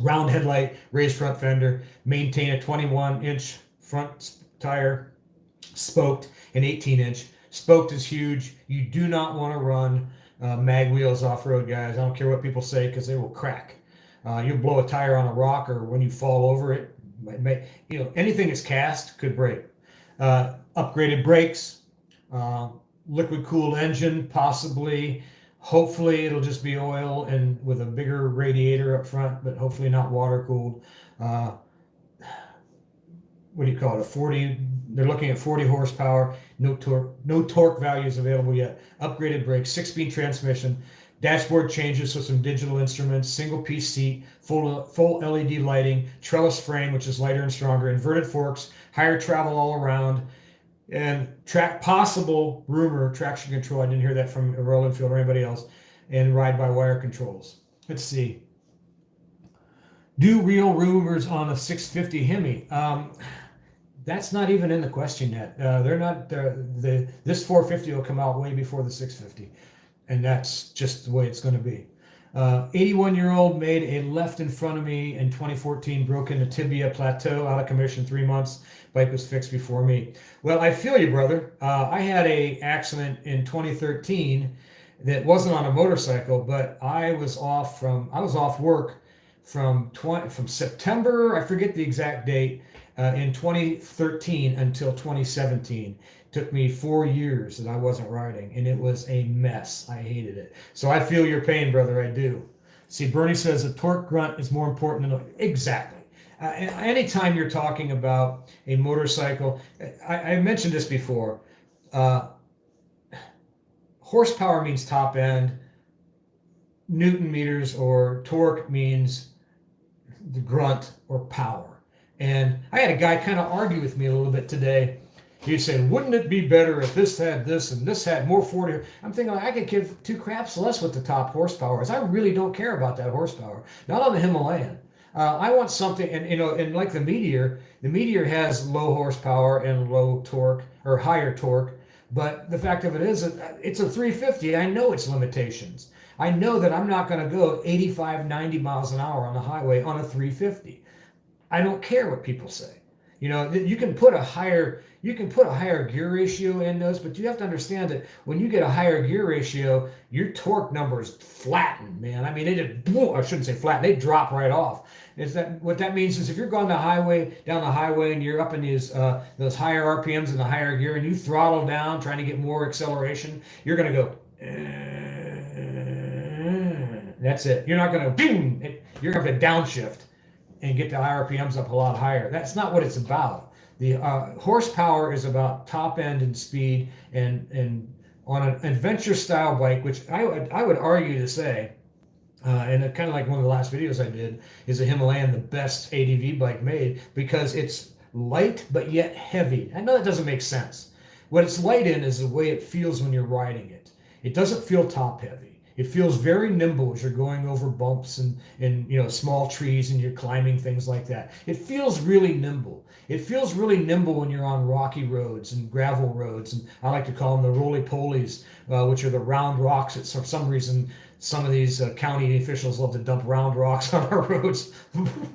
Round headlight, raised front fender, maintain a 21-inch front tire, spoked an 18-inch. Spoked is huge. You do not want to run mag wheels off-road, guys. I don't care what people say, because they will crack. You'll blow a tire on a rock, or when you fall over it, anything that's cast could break. Upgraded brakes, liquid cooled engine, possibly. Hopefully it'll just be oil and with a bigger radiator up front, but hopefully not water cooled. What do you call it? They're looking at 40 horsepower, no torque values available yet. Upgraded brakes, 6-speed transmission, dashboard changes, so some digital instruments, single piece seat, full LED lighting, trellis frame, which is lighter and stronger, inverted forks, higher travel all around, and possible rumor traction control. I didn't hear that from Royal Enfield or anybody else, and ride-by-wire controls. Let's see. Do real rumors on a 650 Hemi? That's not even in the question yet. They're not. This 450 will come out way before the 650, and that's just the way it's going to be. 81-year-old made a left in front of me in 2014, broke into tibia plateau, out of commission 3 months. Bike was fixed before me. Well, I feel you, brother. I had a accident in 2013 that wasn't on a motorcycle, but I was off work from September, I forget the exact date, in 2013 until 2017. Took me 4 years that I wasn't riding, and it was a mess. I hated it. So I feel your pain, brother. I do. See, Bernie says a torque grunt is more important than exactly. Anytime you're talking about a motorcycle, I mentioned this before. Horsepower means top end. Newton meters or torque means the grunt or power. And I had a guy kind of argue with me a little bit today. He said, wouldn't it be better if this had this and this had more 40? I'm thinking, I could give two craps less what the top horsepower is. I really don't care about that horsepower. Not on the Himalayan. I want something, and like the Meteor has low horsepower and low torque, or higher torque. But the fact of it is, it's a 350. I know its limitations. I know that I'm not going to go 85, 90 miles an hour on the highway on a 350. I don't care what people say. You can put a higher gear ratio in those, but you have to understand that when you get a higher gear ratio, your torque numbers flatten, man. I mean, I shouldn't say flatten, they drop right off. What that means is if you're going down the highway and you're up in those higher RPMs and the higher gear, and you throttle down trying to get more acceleration, you're going to go, that's it. You're not going to boom. You're going to have to downshift and get the RPMs up a lot higher. That's not what it's about. The horsepower is about top end and speed, and on an adventure style bike, which I would argue to say, and kind of like one of the last videos I did, is a Himalayan the best ADV bike made, because it's light but yet heavy. I know that doesn't make sense. What it's light in is the way it feels when you're riding it. It doesn't feel top heavy. It feels very nimble as you're going over bumps and small trees and you're climbing things like that. It feels really nimble. It feels really nimble when you're on rocky roads and gravel roads, and I like to call them the roly-polies, which are the round rocks that for some reason some of these county officials love to dump round rocks on our roads.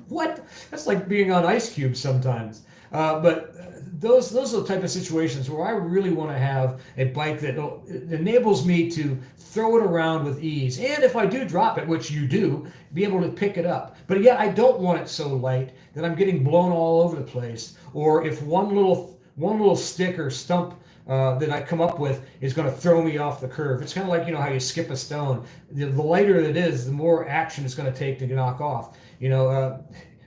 What? That's like being on ice cubes sometimes. But those are the type of situations where I really want to have a bike that enables me to throw it around with ease. And if I do drop it, which you do, be able to pick it up. But yet I don't want it so light that I'm getting blown all over the place. Or if one little stick or stump that I come up with is going to throw me off the curve. It's kind of like, how you skip a stone. The lighter it is, the more action it's going to take to knock off.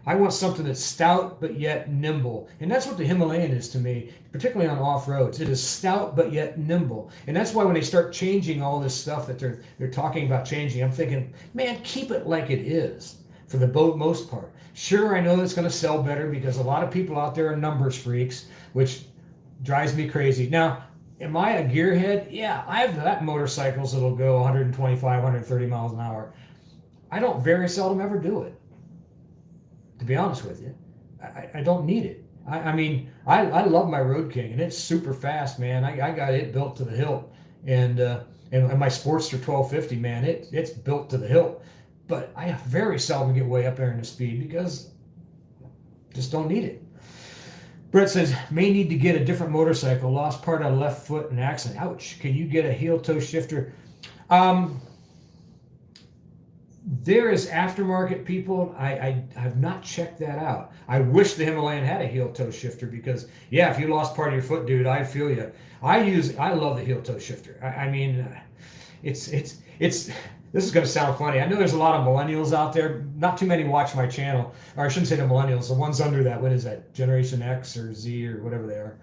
I want something that's stout but yet nimble. And that's what the Himalayan is to me, particularly on off-roads. It is stout but yet nimble. And that's why when they start changing all this stuff that they're talking about changing, I'm thinking, man, keep it like it is for the most part. Sure, I know it's going to sell better because a lot of people out there are numbers freaks, which drives me crazy. Now, am I a gearhead? Yeah, I've got motorcycles that'll go 125, 130 miles an hour. I don't very seldom ever do it, to be honest with you. I don't need it. I mean, I love my Road King, and it's super fast, man. I got it built to the hilt, and my Sportster 1250, man, it's built to the hilt. But I very seldom get way up there in the speed because just don't need it. Brett says, may need to get a different motorcycle. Lost part of left foot and accident. Ouch. Can you get a heel-toe shifter? There is aftermarket people. I have not checked that out. I wish the Himalayan had a heel-toe shifter because, yeah, if you lost part of your foot, dude, I feel you. I love the heel-toe shifter. I mean, it's this is going to sound funny. I know there's a lot of millennials out there. Not too many watch my channel, or I shouldn't say the millennials. The ones under that, what is that? Generation X or Z or whatever they are.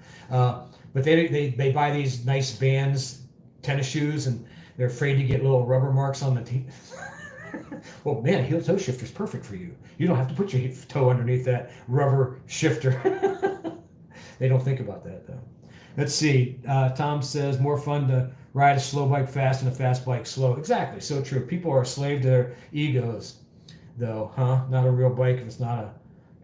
But they buy these nice Vans tennis shoes, and they're afraid to get little rubber marks on the teeth. Well, man, a heel-toe shifter is perfect for you. You don't have to put your toe underneath that rubber shifter. They don't think about that, though. Let's see. Tom says, more fun to ride a slow bike fast and a fast bike slow. Exactly. So true. People are a slave to their egos, though, huh? Not a real bike if it's not a...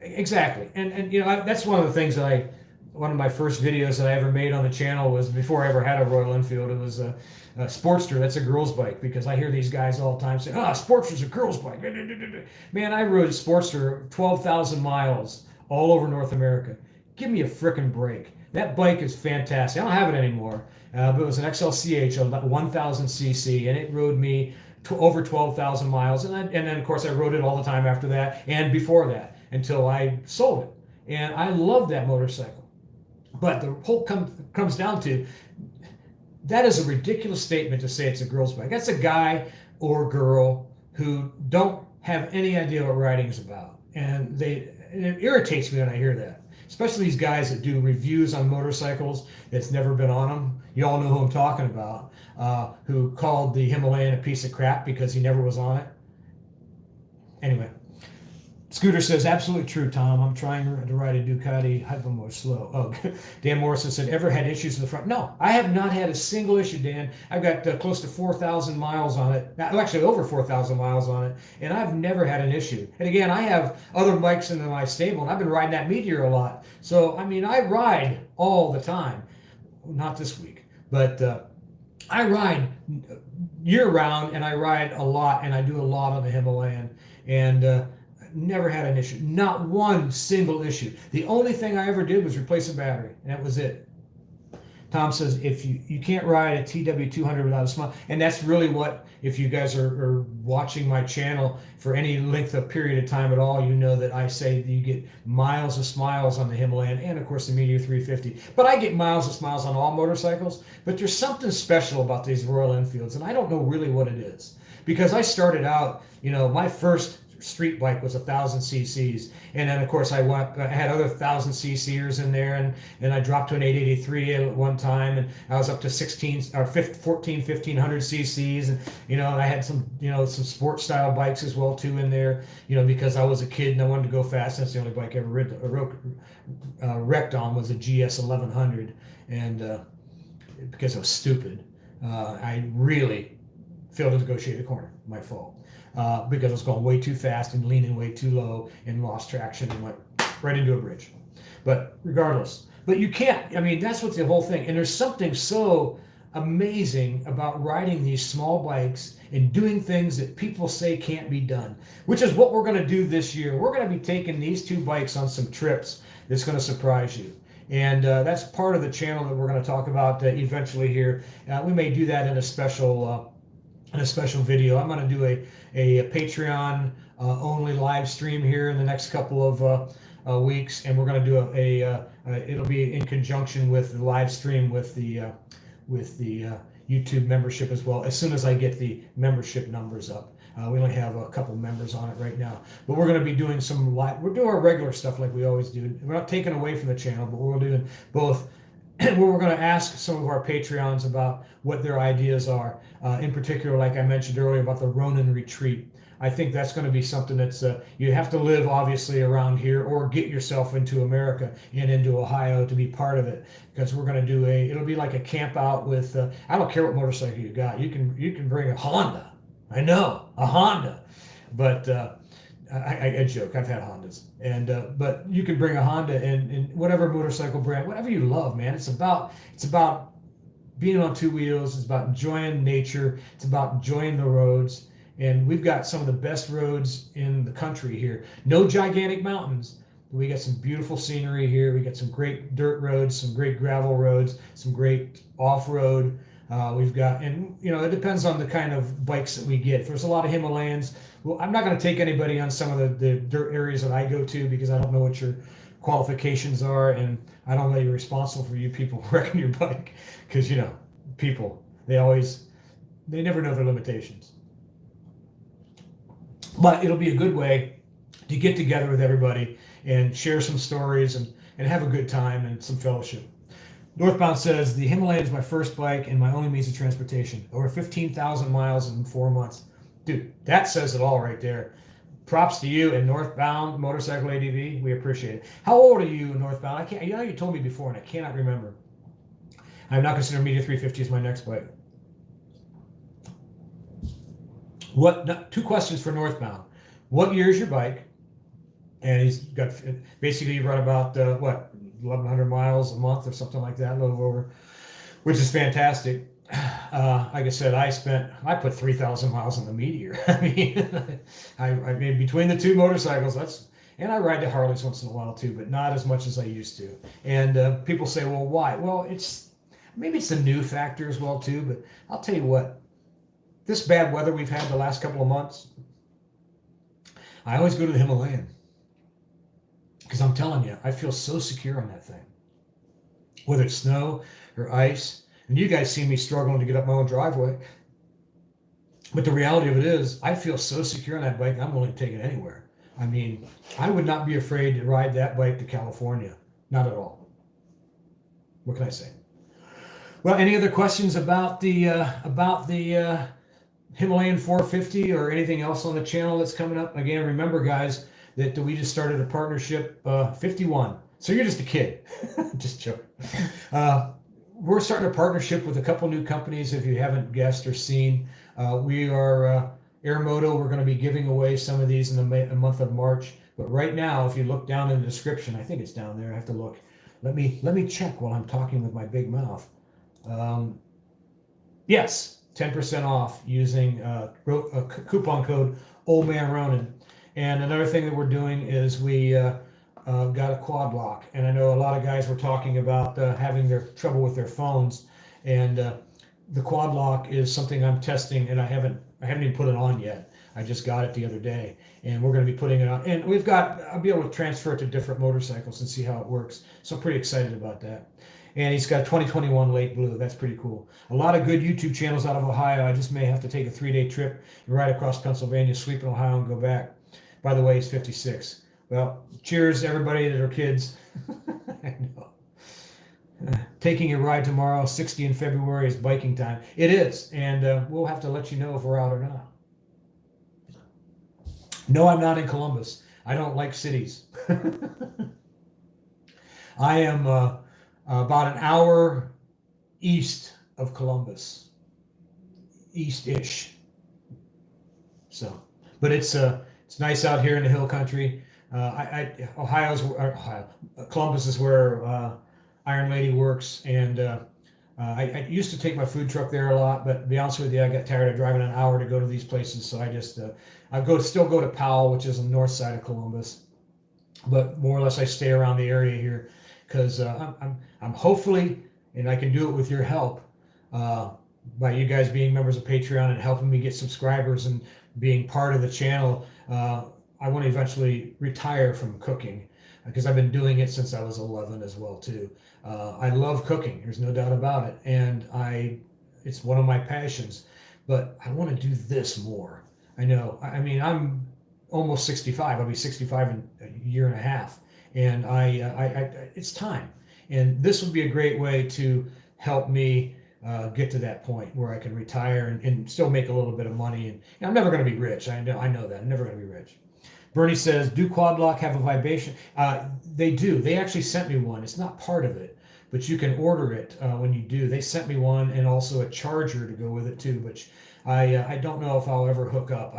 Exactly. And you know, that's one of the things that one of my first videos that I ever made on the channel was before I ever had a Royal Enfield. It was a Sportster. That's a girl's bike, because I hear these guys all the time say, Sportster's a girl's bike. Man, I rode a Sportster 12,000 miles all over North America. Give me a frickin' break. That bike is fantastic. I don't have it anymore, but it was an XLCH, a 1000cc, and it rode me over 12,000 miles. And then, of course, I rode it all the time after that and before that until I sold it. And I love that motorcycle. But the whole comes down to, that is a ridiculous statement to say it's a girl's bike. That's a guy or girl who don't have any idea what riding is about. And it irritates me when I hear that. Especially these guys that do reviews on motorcycles that's never been on them. You all know who I'm talking about, who called the Himalayan a piece of crap because he never was on it. Anyway, Scooter says, absolutely true, Tom. I'm trying to ride a Ducati Hypermore slow. Oh, Dan Morrison said, ever had issues in the front? No, I have not had a single issue, Dan. I've got close to 4,000 miles on it. Actually, over 4,000 miles on it, and I've never had an issue. And again, I have other bikes in my stable, and I've been riding that Meteor a lot. So, I mean, I ride all the time. Not this week, but I ride year-round, and I ride a lot, and I do a lot on the Himalayan. And never had an issue. Not one single issue. The only thing I ever did was replace a battery, and that was it. Tom says, if you can't ride a TW200 without a smile, and that's really what, if you guys are watching my channel for any length of period of time at all, you know that I say that you get miles of smiles on the Himalayan and, of course, the Meteor 350. But I get miles of smiles on all motorcycles, but there's something special about these Royal Enfields, and I don't know really what it is. Because I started out, you know, my first street bike was 1,000 cc's, and then of course I had other 1,000 cc'ers in there, and I dropped to an 883 at one time, and I was up to 1,500 cc's, and you know, and I had some, you know, some sport style bikes as well too in there, you know, because I was a kid and I wanted to go fast. That's the only bike I ever wrecked on was a GS 1100, and because I was stupid, I really failed to negotiate a corner. My fault. Because I was going way too fast and leaning way too low and lost traction and went right into a bridge. But regardless, but you can't, I mean, that's what the whole thing, and there's something so amazing about riding these small bikes and doing things that people say can't be done, which is what we're going to do this year. We're going to be taking these two bikes on some trips that's going to surprise you. And that's part of the channel that we're going to talk about eventually here. We may do that in a special video. I'm going to do a Patreon only live stream here in the next couple of weeks, and we're going to do it'll be in conjunction with the live stream with the YouTube membership as well, as soon as I get the membership numbers up. We only have a couple members on it right now, but we're going to be doing some live. We're doing our regular stuff like we always do. We're not taking away from the channel, but we're doing both. Where we're going to ask some of our Patreons about what their ideas are. In particular, like I mentioned earlier about the Ronin retreat. I think that's going to be something that's you have to live obviously around here or get yourself into America and into Ohio to be part of it, because we're going to do it'll be like a camp out with I don't care what motorcycle you got. You can bring a Honda. I know, a Honda, but I joke. I've had Hondas, and but you can bring a Honda and whatever motorcycle brand, whatever you love, man. It's about being on two wheels. It's about enjoying nature. It's about enjoying the roads. And we've got some of the best roads in the country here. No gigantic mountains. We got some beautiful scenery here. We got some great dirt roads, some great gravel roads, some great off-road. We've got, and it depends on the kind of bikes that we get. If there's a lot of Himalayans, well, I'm not going to take anybody on some of the dirt areas that I go to because I don't know what your qualifications are, and I don't know you're responsible for you people wrecking your bike, because people, they never know their limitations. But it'll be a good way to get together with everybody and share some stories and have a good time and some fellowship. Northbound says, the Himalayan is my first bike and my only means of transportation. Over 15,000 miles in 4 months. Dude, that says it all right there. Props to you and Northbound Motorcycle ADV. We appreciate it. How old are you, Northbound? I can't. You told me before and I cannot remember. I'm not considering Media 350 as my next bike. Two questions for Northbound. What year is your bike? And he's got, basically you run about 1,100 miles a month or something like that, a little over, which is fantastic. Like I said, I put 3,000 miles on the Meteor. I mean, I mean, between the two motorcycles, and I ride the Harleys once in a while too, but not as much as I used to. And people say, well, why? Well, maybe it's the new factor as well too, but I'll tell you what, this bad weather we've had the last couple of months, I always go to the Himalayan. Because I'm telling you, I feel so secure on that thing. Whether it's snow or ice, and you guys see me struggling to get up my own driveway. But the reality of it is, I feel so secure on that bike, I'm willing to take it anywhere. I mean, I would not be afraid to ride that bike to California. Not at all. What can I say? Well, any other questions about the Himalayan 450 or anything else on the channel that's coming up? Again, remember, guys, that we just started a partnership, 51. So you're just a kid. Just joking. We're starting a partnership with a couple new companies, if you haven't guessed or seen. We are Airmoto. We're going to be giving away some of these in the month of March. But right now, if you look down in the description, I think it's down there. I have to look. Let me check while I'm talking with my big mouth. Yes, 10% off using coupon code Old Man Ronin. And another thing that we're doing is we got a quad lock. And I know a lot of guys were talking about having their trouble with their phones. And the quad lock is something I'm testing, and I haven't even put it on yet. I just got it the other day, and we're going to be putting it on. And I'll be able to transfer it to different motorcycles and see how it works. So I'm pretty excited about that. And he's got 2021 late blue. That's pretty cool. A lot of good YouTube channels out of Ohio. I just may have to take a 3-day trip and ride across Pennsylvania, sleep in Ohio, and go back. By the way, he's 56. Well, cheers to everybody that are kids. I know. Taking a ride tomorrow, 60 in February, is biking time. It is, and we'll have to let you know if we're out or not. No, I'm not in Columbus. I don't like cities. I am about an hour east of Columbus, east-ish. So, but it's nice out here in the hill country. Columbus is where Iron Lady works, and I used to take my food truck there a lot, but to be honest with you, I got tired of driving an hour to go to these places, so I just still go to Powell, which is on the north side of Columbus, but more or less I stay around the area here because I'm hopefully, and I can do it with your help, by you guys being members of Patreon and helping me get subscribers and being part of the channel. I want to eventually retire from cooking because I've been doing it since I was 11 as well too. I love cooking, there's no doubt about it, and it's one of my passions, but I want to do this more. I know. I mean, I'm almost 65. I'll be 65 in a year and a half, and it's time. And this would be a great way to help me get to that point where I can retire and still make a little bit of money. And I'm never going to be rich. I know that. I'm never going to be rich. Bernie says, do quad lock have a vibration? They do. They actually sent me one. It's not part of it, but you can order it when you do. They sent me one and also a charger to go with it too, which I don't know if I'll ever hook up.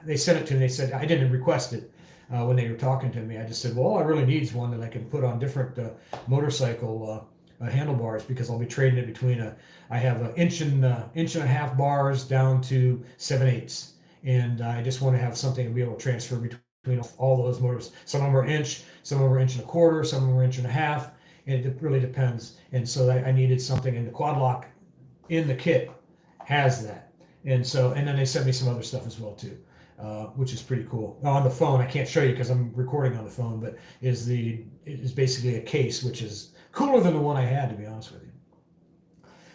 They sent it to me. They said I didn't request it when they were talking to me. I just said, well, all I really need is one that I can put on different motorcycle handlebars, because I'll be trading it between I have an inch and a half bars down to 7/8, and I just want to have something to be able to transfer between all those motors. Some of them are inch, some of them are inch and a quarter, some of them are inch and a half, and it really depends. And so I needed something, and the quad lock in the kit has that. And so, and then they sent me some other stuff as well too, which is pretty cool. Now, on the phone, I can't show you because I'm recording on the phone, but it is basically a case, which is cooler than the one I had, to be honest with you.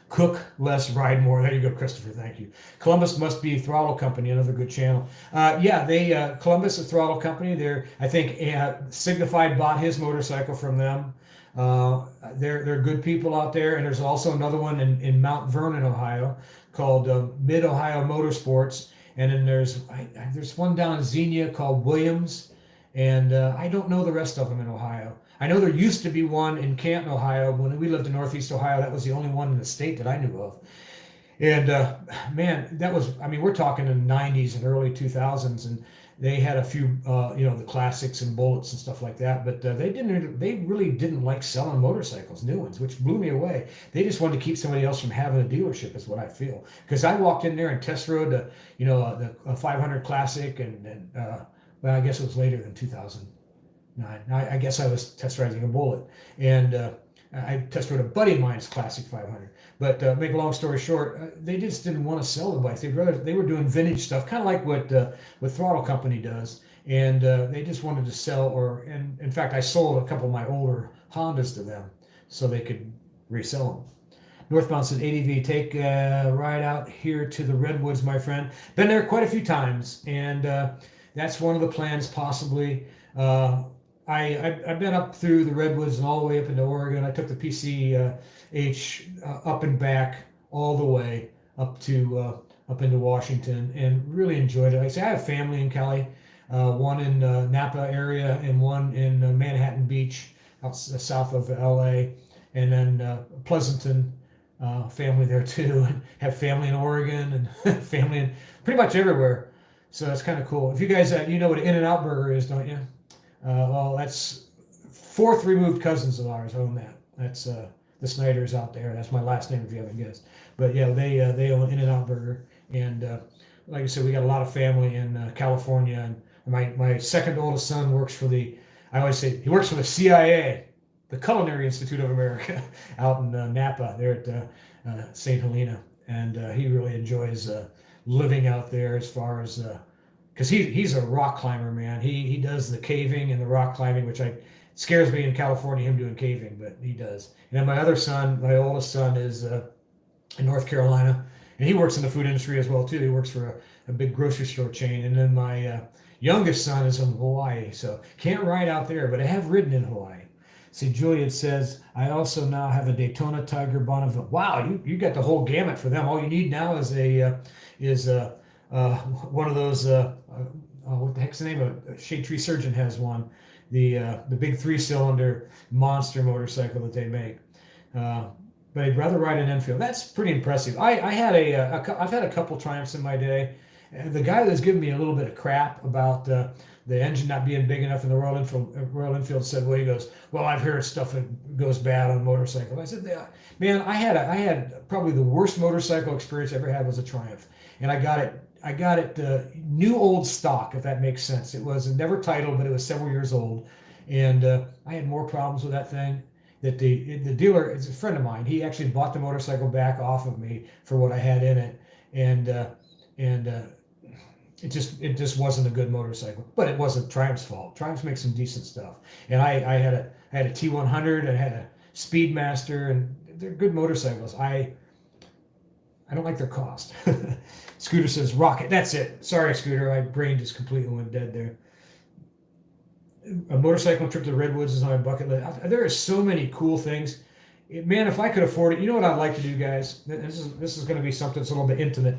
Cook less, ride more. There you go, Christopher. Thank you. Columbus Must Be Throttle Company, another good channel. Columbus, a throttle company. I think Signified bought his motorcycle from them. They're good people out there. And there's also another one in Mount Vernon, Ohio, called Mid Ohio Motorsports. And then there's one down in Xenia called Williams. And I don't know the rest of them in Ohio. I know there used to be one in Canton, Ohio. When we lived in Northeast Ohio, that was the only one in the state that I knew of. And man, we're talking in the 90s and early 2000s, and they had a few, the classics and bullets and stuff like that. But they really didn't like selling motorcycles, new ones, which blew me away. They just wanted to keep somebody else from having a dealership, is what I feel. Because I walked in there and test rode the 500 Classic, and well, I guess it was later than 2009. I guess I was test riding a bullet, and I test rode a buddy of mine's Classic 500. But make a long story short, they just didn't want to sell the bikes. They were doing vintage stuff, kind of like what Throttle Company does, and they just wanted to sell. And in fact, I sold a couple of my older Hondas to them so they could resell them. Northbound said, ADV, take a ride out here to the Redwoods, my friend. Been there quite a few times, and that's one of the plans, possibly. I've been up through the Redwoods and all the way up into Oregon. I took the PCH up and back all the way up into Washington, and really enjoyed it. Like I say, I have family in Cali, one in Napa area and one in Manhattan Beach, out south of LA, and then Pleasanton, family there too, and have family in Oregon and family in pretty much everywhere. So that's kind of cool. If you guys, you know what an In-N-Out Burger is, don't you? Well, that's fourth removed cousins of ours own that. That's the Snyders out there. That's my last name if you haven't guessed. But yeah, they own In-N-Out Burger, and like I said, we got a lot of family in California. And my second oldest son works for I always say he works for the CIA, the Culinary Institute of America, out in Napa, there at St. Helena, and he really enjoys living out there, as far as because he's a rock climber, man. He does the caving and the rock climbing, which scares me in California, him doing caving, but he does. And then my other son, my oldest son, is in North Carolina, and he works in the food industry as well too. He works for a big grocery store chain. And then my youngest son is in Hawaii, so can't ride out there, but I have ridden in Hawaii. See, Juliet says, I also now have a Daytona Tiger Bonneville. Wow, you got the whole gamut for them. All you need now is one of those, what the heck's the name of it? Shade Tree Surgeon has one, the big 3-cylinder monster motorcycle that they make. But I'd rather ride an Enfield. That's pretty impressive. I've had a couple Triumphs in my day. And the guy that's giving me a little bit of crap about the engine not being big enough in the Royal Enfield said, well, he goes, well, I've heard stuff that goes bad on motorcycles. I said, yeah, man, I had probably the worst motorcycle experience I ever had was a Triumph, and I got it new old stock, if that makes sense. It was never titled, but it was several years old, and I had more problems with that thing. That the dealer is a friend of mine. He actually bought the motorcycle back off of me for what I had in it, and it just wasn't a good motorcycle. But it wasn't Triumph's fault. Triumph makes some decent stuff, and I had a T100, I had a Speedmaster, and they're good motorcycles. I don't like their cost. Scooter says rocket. That's it. Sorry, Scooter. My brain just completely went dead there. A motorcycle trip to the Redwoods is on my bucket list. There are so many cool things. Man, if I could afford it, you know what I'd like to do, guys? This is going to be something that's a little bit intimate.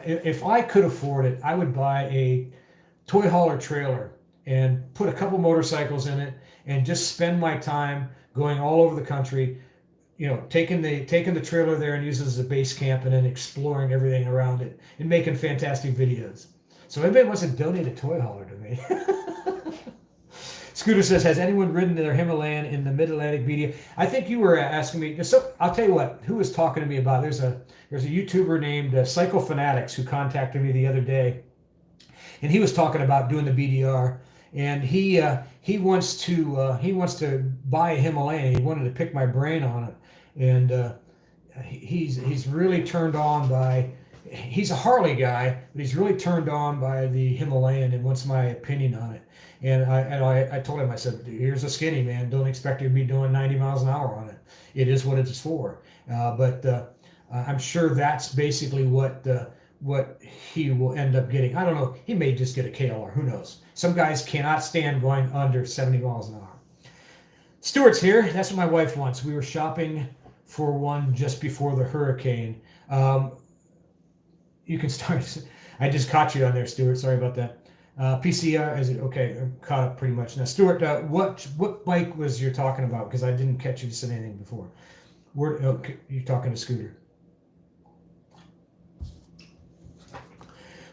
If I could afford it, I would buy a toy hauler trailer and put a couple motorcycles in it and just spend my time going all over the country, you know, taking the trailer there and using it as a base camp and then exploring everything around it and making fantastic videos. So if anybody wants to donate a toy hauler to me. Scooter says, has anyone ridden their Himalayan in the Mid-Atlantic media? I think you were asking me. So I'll tell you what. Who was talking to me about? There's a YouTuber named Psycho Fanatics who contacted me the other day, and he was talking about doing the BDR. And he wants to buy a Himalayan. He wanted to pick my brain on it, and he's really turned on by. He's a Harley guy, but he's really turned on by the Himalayan and wants my opinion on it. And I told him, I said, here's a skinny, man. Don't expect you to be doing 90 miles an hour on it. It is what it is for. But I'm sure that's basically what he will end up getting. I don't know. He may just get a KLR. Who knows? Some guys cannot stand going under 70 miles an hour. Stuart's here. That's what my wife wants. We were shopping for one just before the hurricane. You can start. I just caught you on there, Stuart. Sorry about that. PCR, is it okay? I'm caught up pretty much now. Stuart, what bike was you talking about? Because I didn't catch you say anything before. You're talking to Scooter.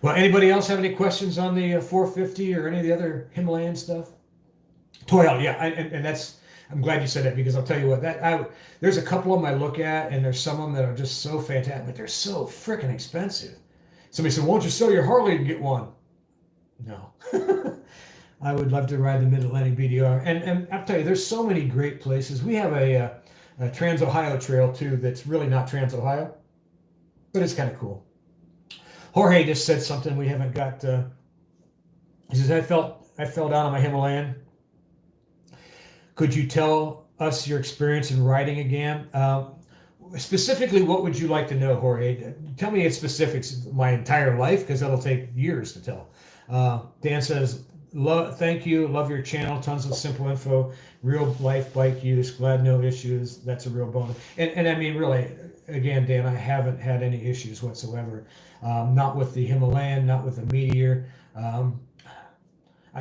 Well, anybody else have any questions on the 450 or any of the other Himalayan stuff? Toy hauler, yeah, and that's. I'm glad you said that because I'll tell you what, there's a couple of them I look at, and there's some of them that are just so fantastic, but they're so freaking expensive. Somebody said, won't you sell your Harley and get one? No. I would love to ride the Mid-Atlantic BDR. And I'll tell you, there's so many great places. We have a Trans-Ohio trail, too, that's really not Trans-Ohio, but it's kind of cool. Jorge just said something we haven't got. He says, I fell down on my Himalayan. Could you tell us your experience in riding again? Specifically, what would you like to know, Jorge? Tell me in specifics my entire life, because that'll take years to tell. Dan says, thank you. Love your channel. Tons of simple info. Real life bike use. Glad no issues. That's a real bonus. And I mean, really, again, Dan, I haven't had any issues whatsoever. Not with the Himalayan, not with the Meteor.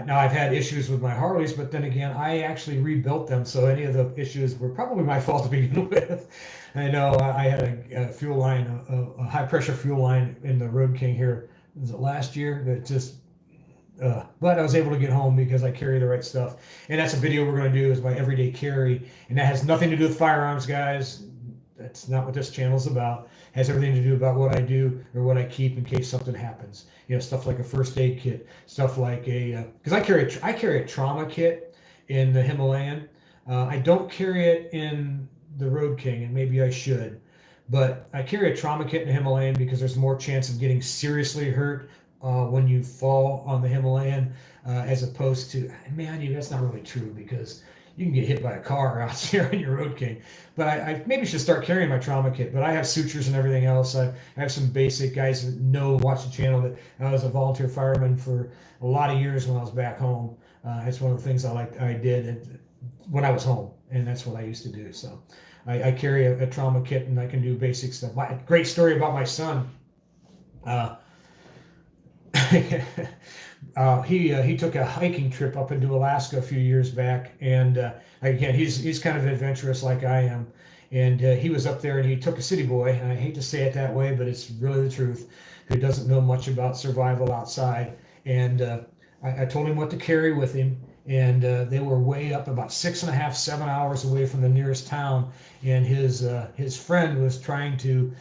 Now, I've had issues with my Harleys, but then again, I actually rebuilt them, so any of the issues were probably my fault to begin with. I know I had a fuel line, a high-pressure fuel line in the Road King here, was it last year, that just, but I was able to get home because I carry the right stuff. And that's a video we're going to do, is my everyday carry, and that has nothing to do with firearms, guys. That's not what this channel is about. It has everything to do about what I do or what I keep in case something happens. You know, stuff like a first aid kit, stuff like because I carry a trauma kit in the Himalayan. I don't carry it in the Road King, and maybe I should, but I carry a trauma kit in the Himalayan because there's more chance of getting seriously hurt when you fall on the Himalayan, as opposed to, man, that's not really true because you can get hit by a car out there on your Road King. But I maybe should start carrying my trauma kit. But I have sutures and everything else. I have some basic guys that watch the channel, that I was a volunteer fireman for a lot of years when I was back home. It's one of the things I did when I was home, and that's what I used to do. So I carry a trauma kit, and I can do basic stuff. Great story about my son. He took a hiking trip up into Alaska a few years back, and again, he's kind of adventurous like I am, and he was up there, and he took a city boy, and I hate to say it that way, but it's really the truth, who doesn't know much about survival outside, and I told him what to carry with him, and they were way up about 6.5, 7 hours away from the nearest town, and his friend was trying to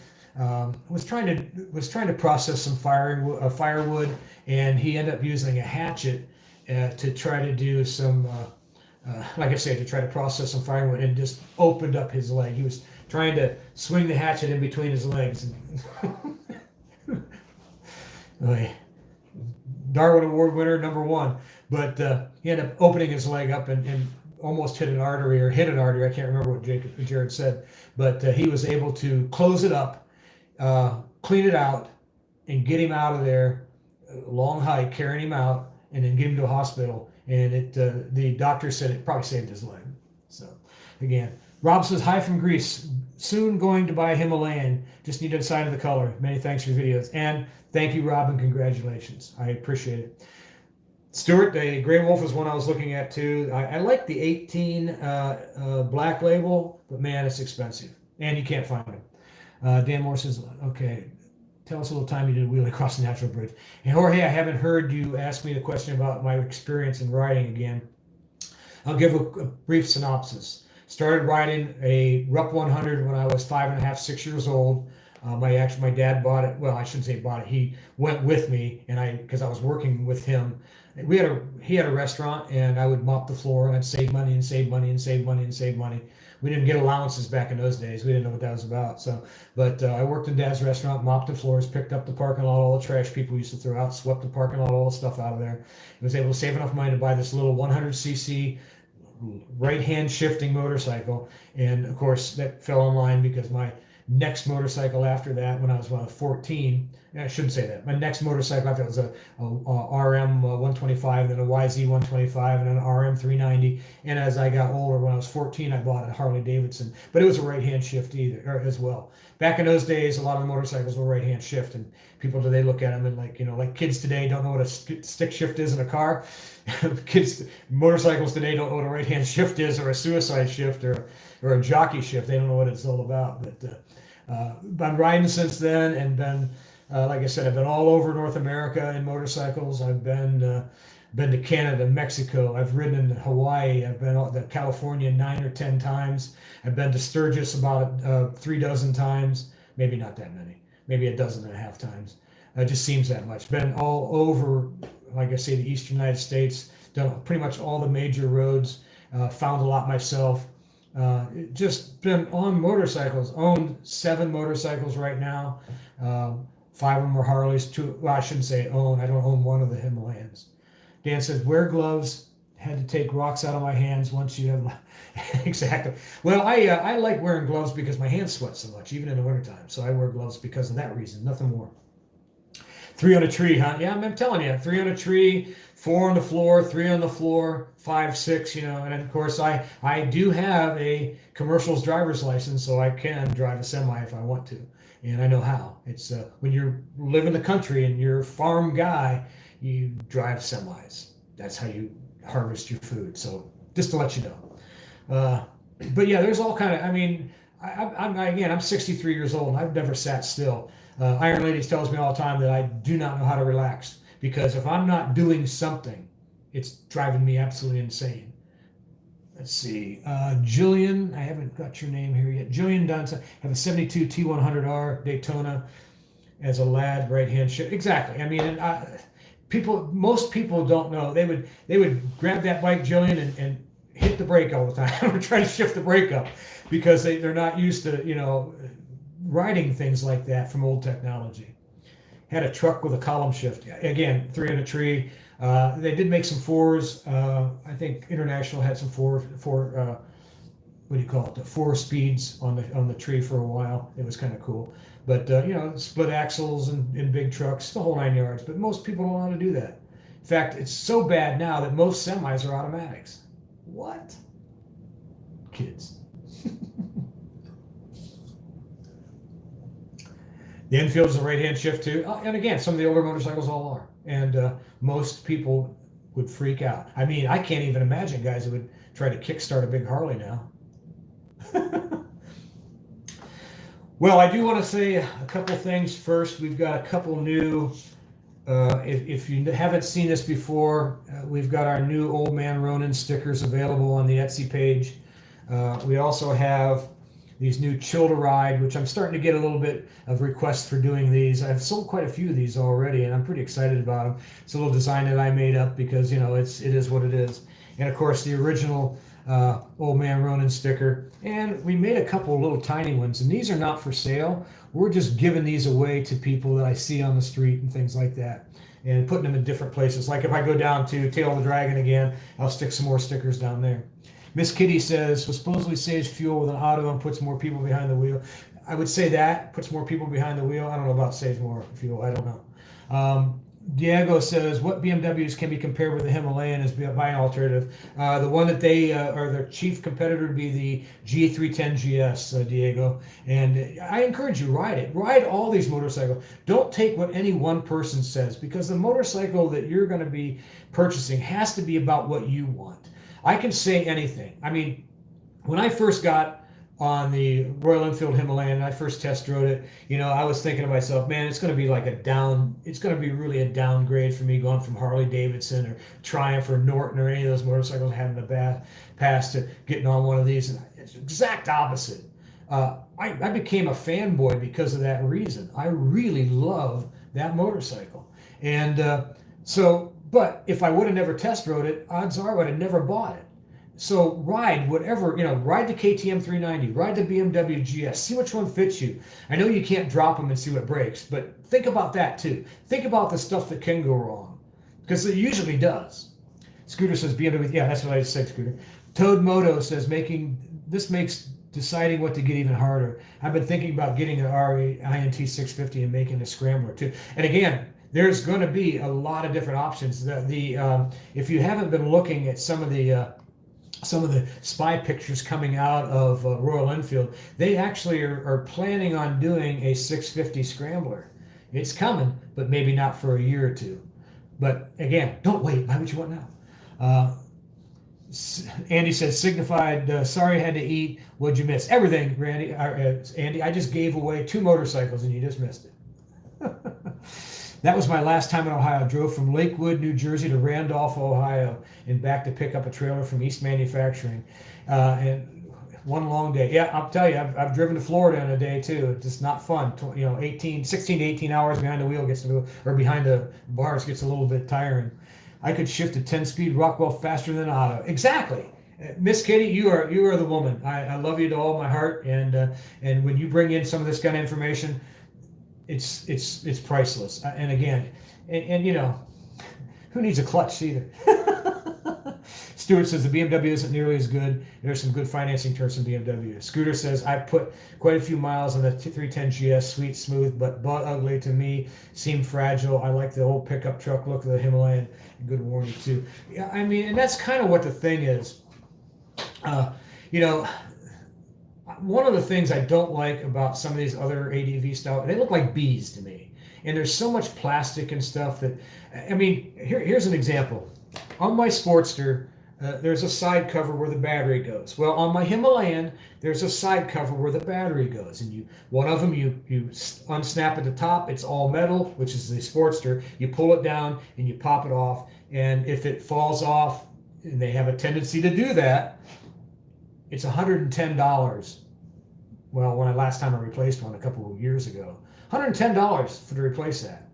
process some firewood, and he ended up using a hatchet to try to do some, like I said, to try to process some firewood, and just opened up his leg. He was trying to swing the hatchet in between his legs. Darwin Award winner #1, but he ended up opening his leg up and almost hit an artery. I can't remember what Jared said, but he was able to close it up, clean it out, and get him out of there, long hike, carrying him out, and then get him to a hospital. And the doctor said it probably saved his leg. So again, Rob says, hi from Greece. Soon going to buy a Himalayan. Just need to decide on the color. Many thanks for your videos. And thank you, Rob, and congratulations. I appreciate it. Stuart, the Gray Wolf is one I was looking at too. I like the 18 black label, but man, it's expensive. And you can't find them. Dan Moore says, okay, tell us a little time you did a wheel across the Natural Bridge. And Jorge, I haven't heard you ask me the question about my experience in riding again. I'll give a brief synopsis. Started riding a Rupp 100 when I was 5.5, 6 years old. My dad bought it. Well, I shouldn't say bought it. He went with me, and because I was working with him. He had a restaurant, and I would mop the floor, and I'd save money and save money and save money and save money. We didn't get allowances back in those days. We didn't know what that was about. So, but I worked in Dad's restaurant, mopped the floors, picked up the parking lot, all the trash people used to throw out, swept the parking lot, all the stuff out of there. I was able to save enough money to buy this little 100cc right-hand shifting motorcycle, and of course that fell in line because my next motorcycle after that, when I was 14, I shouldn't say that. My next motorcycle after that was a RM 125, then a YZ 125, and an RM 390. And as I got older, when I was 14, I bought a Harley Davidson, but it was a right-hand shift as well. Back in those days, a lot of the motorcycles were right-hand shift, and people today look at them and like kids today don't know what a stick shift is in a car. Motorcycles today don't know what a right-hand shift is, or a suicide shift, or a jockey shift. They don't know what it's all about. But been riding since then, and been like I said, I've been all over North America in motorcycles. I've been to Canada, Mexico. I've ridden in Hawaii. I've been to California 9 or 10 times. I've been to Sturgis about 3 dozen times. Maybe not that many. Maybe 12.5 times. It just seems that much. Been all over, like I say, the Eastern United States. Done pretty much all the major roads. Found a lot myself. Just been on motorcycles. Owned 7 motorcycles right now. 5 of them are Harleys. I shouldn't say own. I don't own one of the Himalayans. Dan says, wear gloves. Had to take rocks out of my hands once you have. Exactly. Well, I like wearing gloves because my hands sweat so much, even in the wintertime. So I wear gloves because of that reason. Nothing more. 3 on a tree, huh? Yeah, I'm telling you, 3 on a tree, 4 on the floor, 3 on the floor, 5, 6, and of course I do have a commercials driver's license, so I can drive a semi if I want to, and I know how. It's when you live in the country and you're a farm guy, you drive semis. That's how you harvest your food. So just to let you know. But yeah, there's all kind of, I'm 63 years old and I've never sat still. Iron Ladies tells me all the time that I do not know how to relax, because if I'm not doing something, it's driving me absolutely insane. Let's see. Jillian, I haven't got your name here yet. Jillian Dunson, have a 72 T100R Daytona as a lad, right-hand shift. Exactly. Most people don't know. They would grab that bike, Jillian, and hit the brake all the time or try to shift the brake up, because they're not used to, riding things like that from old technology. Had a truck with a column shift. Again, 3 on a tree. They did make some 4s. I think International had some 4 4 speeds on the tree for a while. It was kind of cool. But split axles and big trucks, the whole 9 yards. But most people don't know how to do that. In fact, it's so bad now that most semis are automatics. What? Kids. The Enfield is a right-hand shift too. And again, some of the older motorcycles all are. And most people would freak out. I can't even imagine guys that would try to kickstart a big Harley now. Well, I do want to say a couple things first. We've got a couple new, if you haven't seen this before, we've got our new Old Man Ronin stickers available on the Etsy page. We also have these new Chill to Ride, which I'm starting to get a little bit of requests for doing these. I've sold quite a few of these already, and I'm pretty excited about them. It's a little design that I made up because, it is what it is. And of course, the original Old Man Ronin sticker. And we made a couple of little tiny ones, and these are not for sale. We're just giving these away to people that I see on the street and things like that, and putting them in different places. Like if I go down to Tail of the Dragon again, I'll stick some more stickers down there. Miss Kitty says, well, supposedly saves fuel with an auto and puts more people behind the wheel. I would say that puts more people behind the wheel. I don't know about saves more fuel. I don't know. Diego says, what BMWs can be compared with the Himalayan as buying alternative? The one that they are their chief competitor would be the G310 GS, Diego. And I encourage you, ride it. Ride all these motorcycles. Don't take what any one person says, because the motorcycle that you're going to be purchasing has to be about what you want. I can say anything. I mean, when I first got on the Royal Enfield Himalayan, I first test rode it, I was thinking to myself, man, it's going to be like it's going to be really a downgrade for me going from Harley Davidson or Triumph or Norton or any of those motorcycles having the past to getting on one of these. And it's exact opposite. I became a fanboy because of that reason. I really love that motorcycle. And but if I would have never test rode it, odds are I would have never bought it. So ride whatever, ride the KTM 390, ride the BMW GS, see which one fits you. I know you can't drop them and see what breaks, but think about that too. Think about the stuff that can go wrong, because it usually does. Scooter says BMW, yeah, that's what I just said, Scooter. Toad Moto says this makes deciding what to get even harder. I've been thinking about getting an RE INT 650 and making a scrambler too. And again, there's going to be a lot of different options. If you haven't been looking at some of the spy pictures coming out of Royal Enfield, they actually are planning on doing a 650 scrambler. It's coming, but maybe not for a year or two. But again, don't wait. Buy what you want now. Andy says, signified, sorry I had to eat. What'd you miss? Everything, Randy. Andy, I just gave away 2 motorcycles and you just missed it. That was my last time in Ohio. I drove from Lakewood, New Jersey to Randolph, Ohio, and back to pick up a trailer from East Manufacturing. And one long day. Yeah, I'll tell you, I've driven to Florida in a day too. It's just not fun. 16 to 18 hours behind the wheel behind the bars gets a little bit tiring. I could shift to 10-speed Rockwell faster than auto. Exactly. Miss Katie, you are the woman. I love you to all my heart. And when you bring in some of this kind of information, it's priceless. And again, who needs a clutch either? Stuart says the BMW isn't nearly as good. There's some good financing terms in BMW. Scooter says I put quite a few miles on the 310 GS, sweet, smooth, but butt ugly to me. Seemed fragile. I like the old pickup truck look of the Himalayan. Good warranty too. Yeah, I mean, and that's kind of what the thing is. One of the things I don't like about some of these other ADV style, they look like bees to me. And there's so much plastic and stuff that, I mean, here's an example. On my Sportster, there's a side cover where the battery goes. Well, on my Himalayan, there's a side cover where the battery goes. And one of them, you unsnap at the top, it's all metal, which is the Sportster. You pull it down and you pop it off. And if it falls off, and they have a tendency to do that, it's $110. Well, last time I replaced one a couple of years ago, $110 to replace that.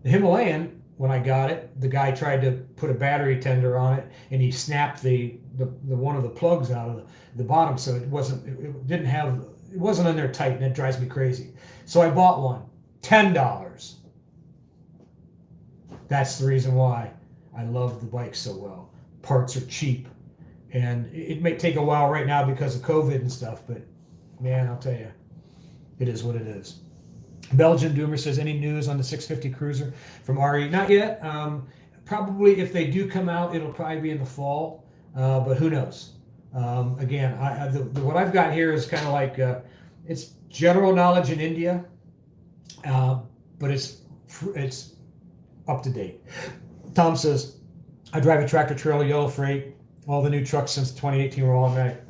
The Himalayan, when I got it, the guy tried to put a battery tender on it, and he snapped the one of the plugs out of the bottom, so it wasn't in there tight, and it drives me crazy. So I bought one, $10. That's the reason why I love the bike so well. Parts are cheap. And it may take a while right now because of COVID and stuff, but man, I'll tell you, it is what it is. Belgian Doomer says, any news on the 650 Cruiser from RE? Not yet. Probably if they do come out, it'll probably be in the fall, but who knows? Again, what I've got here is kind of like, it's general knowledge in India, but it's up to date. Tom says, I drive a tractor trailer, yellow freight. All the new trucks since 2018 were all automatic.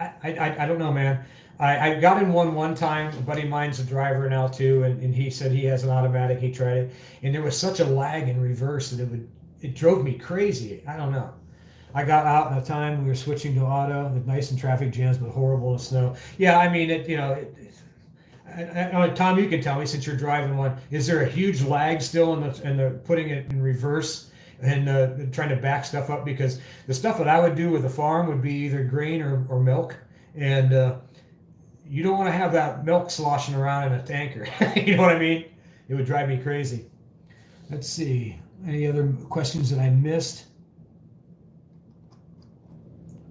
I don't know, man. I got in one time. A buddy of mine's a driver now too, and he said he has an automatic. He tried it, and there was such a lag in reverse that it drove me crazy. I don't know. I got out in a time we were switching to auto, nice in traffic jams, but horrible in snow. Yeah, I mean Tom, you can tell me since you're driving one. Is there a huge lag still in the putting it in reverse? And trying to back stuff up, because the stuff that I would do with the farm would be either grain or milk, and you don't want to have that milk sloshing around in a tanker. You know what I mean? It would drive me crazy. Let's see. Any other questions that I missed?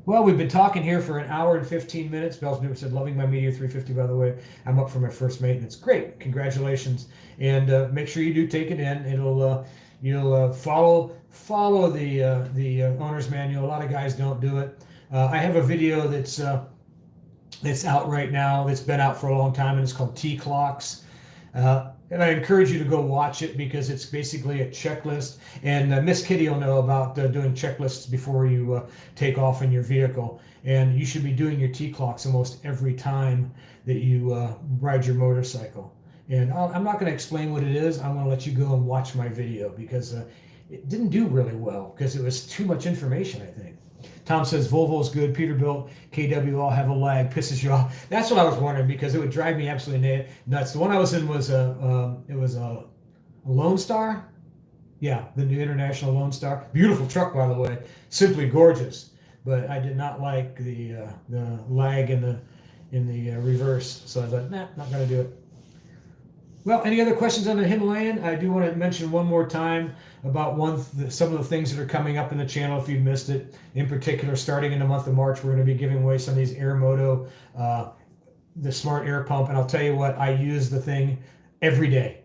Well, we've been talking here for an hour and 15 minutes. Belgian said, loving my Meteor 350, by the way. I'm up for my first maintenance. Great. Congratulations. And make sure you do take it in. You'll follow the owner's manual. A lot of guys don't do it. I have a video that's out right now. That's been out for a long time, and it's called T-Clocks. And I encourage you to go watch it because it's basically a checklist. And Miss Kitty will know about doing checklists before you take off in your vehicle. And you should be doing your T-clocks almost every time that you ride your motorcycle. And I'm not going to explain what it is. I'm going to let you go and watch my video because it didn't do really well because it was too much information, I think. Tom says Volvo's good. Peterbilt, KW all have a lag. Pisses you off. That's what I was wondering because it would drive me absolutely nuts. The one I was in was a Lone Star. Yeah, the new International Lone Star. Beautiful truck, by the way. Simply gorgeous. But I did not like the lag in the reverse. So I thought, nah, not gonna do it. Well, any other questions on the Himalayan? I do want to mention one more time about some of the things that are coming up in the channel if you've missed it. In particular, starting in the month of March, we're going to be giving away some of these Air Moto, the smart air pump. And I'll tell you what, I use the thing every day.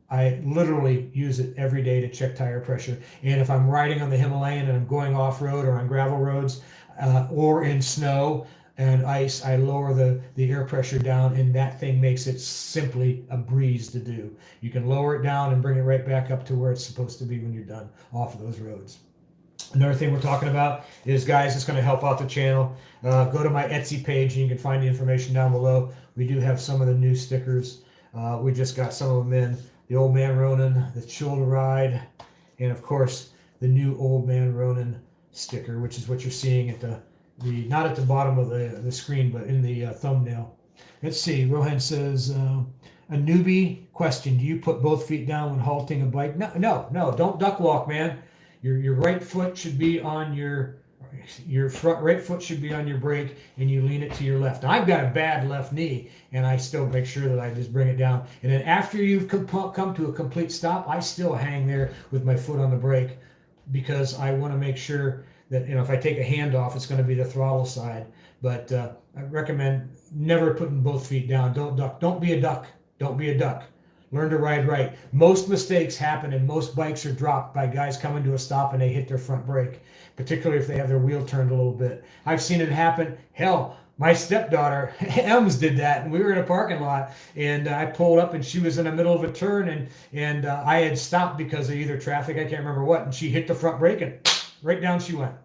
I literally use it every day to check tire pressure. And if I'm riding on the Himalayan and I'm going off-road or on gravel roads or in snow and ice, I lower the air pressure down, and that thing makes it simply a breeze to do. You can lower it down and bring it right back up to where it's supposed to be when you're done off of those roads. Another thing we're talking about is, guys, it's going to help out the channel. Go to my Etsy page and you can find the information down below. We do have some of the new stickers. We just got some of them in. The old Man Ronin, the shoulder ride, and of course the new old Man Ronin sticker, which is what you're seeing at the not at the bottom of the screen, but in the thumbnail. Let's see. Rohan says, a newbie question: do you put both feet down when halting a bike? No. Don't duck walk, man. Your right foot should be on your front right foot should be on your brake, and you lean it to your left. Now, I've got a bad left knee, and I still make sure that I just bring it down. And then after you've come to a complete stop, I still hang there with my foot on the brake because I want to make sure that, if I take a hand off, it's going to be the throttle side. But I recommend never putting both feet down. Don't duck. Don't be a duck. Don't be a duck. Learn to ride right. Most mistakes happen and most bikes are dropped by guys coming to a stop and they hit their front brake, particularly if they have their wheel turned a little bit. I've seen it happen. Hell, my stepdaughter, Ems, did that, and we were in a parking lot, and I pulled up, and she was in the middle of a turn, and I had stopped because of either traffic, I can't remember what, and she hit the front brake, and right down she went.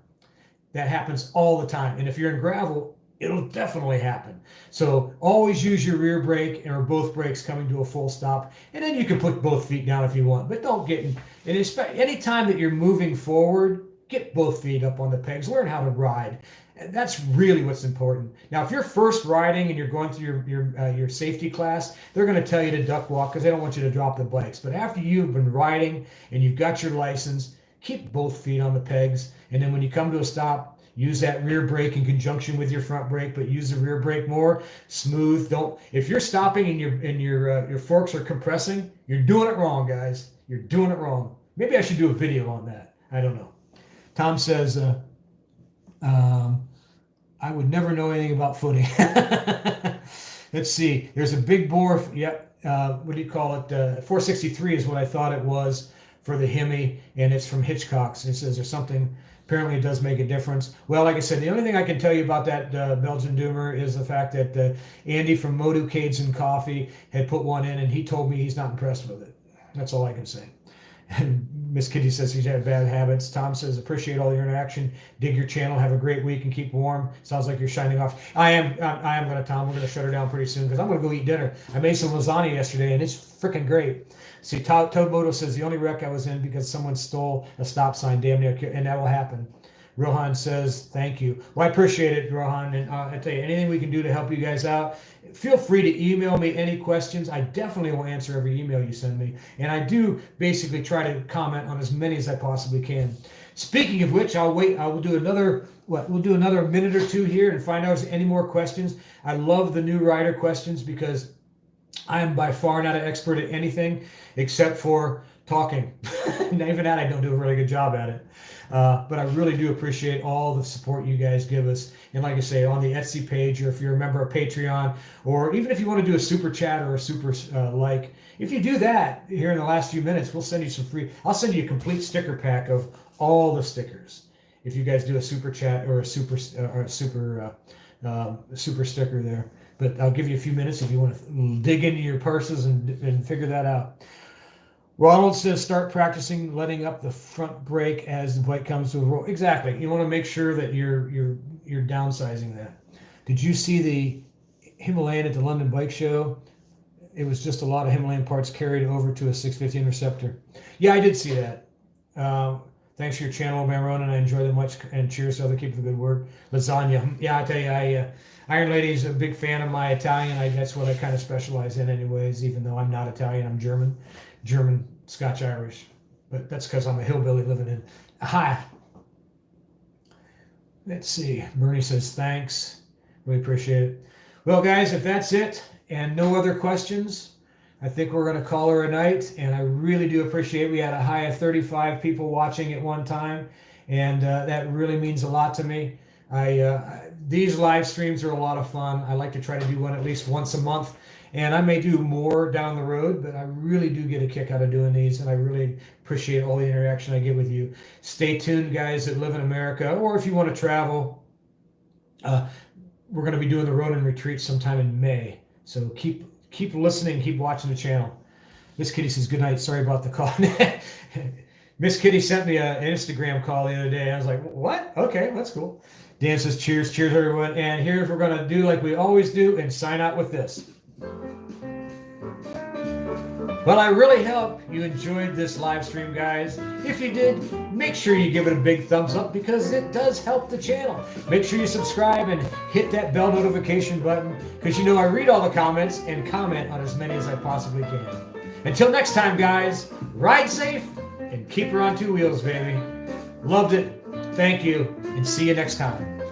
That happens all the time, and if you're in gravel, it'll definitely happen. So always use your rear brake or both brakes coming to a full stop, and then you can put both feet down if you want, but don't get in. And any time that you're moving forward, get both feet up on the pegs. Learn how to ride. And that's really what's important. Now, if you're first riding and you're going through your safety class, they're going to tell you to duck walk because they don't want you to drop the bikes. But after you've been riding and you've got your license, keep both feet on the pegs. And then when you come to a stop, use that rear brake in conjunction with your front brake, but use the rear brake more smooth. If you're stopping and your forks are compressing, you're doing it wrong, guys. You're doing it wrong. Maybe I should do a video on that. I don't know. Tom says, I would never know anything about footing. Let's see. There's a big bore. Yep. What do you call it? 463 is what I thought it was for the Hemi, and it's from Hitchcock's. It says there's something. Apparently, it does make a difference. Well, like I said, the only thing I can tell you about that Belgian Doomer is the fact that Andy from Motorcades and Coffee had put one in, and he told me he's not impressed with it. That's all I can say. And Miss Kitty says he's had bad habits. Tom says, appreciate all your interaction. Dig your channel. Have a great week and keep warm. Sounds like you're shining off. I am going to, Tom. We're going to shut her down pretty soon because I'm going to go eat dinner. I made some lasagna yesterday, and it's freaking great. See, Toad Moto says, the only wreck I was in because someone stole a stop sign damn near, and that will happen. Rohan says, thank you. Well, I appreciate it, Rohan. And I tell you, anything we can do to help you guys out, feel free to email me any questions. I definitely will answer every email you send me. And I do basically try to comment on as many as I possibly can. Speaking of which, I will do another, we'll do another minute or two here and find out if there's any more questions. I love the new rider questions because I am by far not an expert at anything except for talking. And even that, I don't do a really good job at it. But I really do appreciate all the support you guys give us. And like I say, on the Etsy page, or if you're a member of Patreon, or even if you want to do a super chat or a super like, if you do that here in the last few minutes, we'll send you some free. I'll send you a complete sticker pack of all the stickers. If you guys do a super chat or a super super sticker there. But I'll give you a few minutes if you want to dig into your purses and figure that out. Ronald says, start practicing letting up the front brake as the bike comes to a roll. Exactly. You want to make sure that you're downsizing that. Did you see the Himalayan at the London Bike Show? It was just a lot of Himalayan parts carried over to a 650 Interceptor. Yeah, I did see that. Thanks for your channel, Man Ronin. I enjoy them much, and cheers to other keep the good work. Lasagna. Yeah, I tell you, Iron Lady's a big fan of my Italian. That's what I kind of specialize in anyways, even though I'm not Italian. I'm German, Scotch, Irish. But that's because I'm a hillbilly living in. Hi. Let's see. Bernie says, thanks. Really appreciate it. Well, guys, if that's it and no other questions, I think we're going to call her a night, and I really do appreciate we had a high of 35 people watching at one time, and that really means a lot to me. These live streams are a lot of fun. I like to try to do one at least once a month, and I may do more down the road, but I really do get a kick out of doing these, and I really appreciate all the interaction I get with you. Stay tuned, guys that live in America, or if you want to travel, we're going to be doing the Ronin retreat sometime in May, so keep listening, keep watching the channel. Miss Kitty says, good night. Sorry about the call. Miss Kitty sent me an Instagram call the other day. I was like, what? Okay, that's cool. Dan says, cheers, cheers, everyone. And here's what we're going to do like we always do and sign out with this. Well, I really hope you enjoyed this live stream, guys. If you did, make sure you give it a big thumbs up because it does help the channel. Make sure you subscribe and hit that bell notification button because you know I read all the comments and comment on as many as I possibly can. Until next time, guys, ride safe and keep her on two wheels, baby. Loved it. Thank you, and see you next time.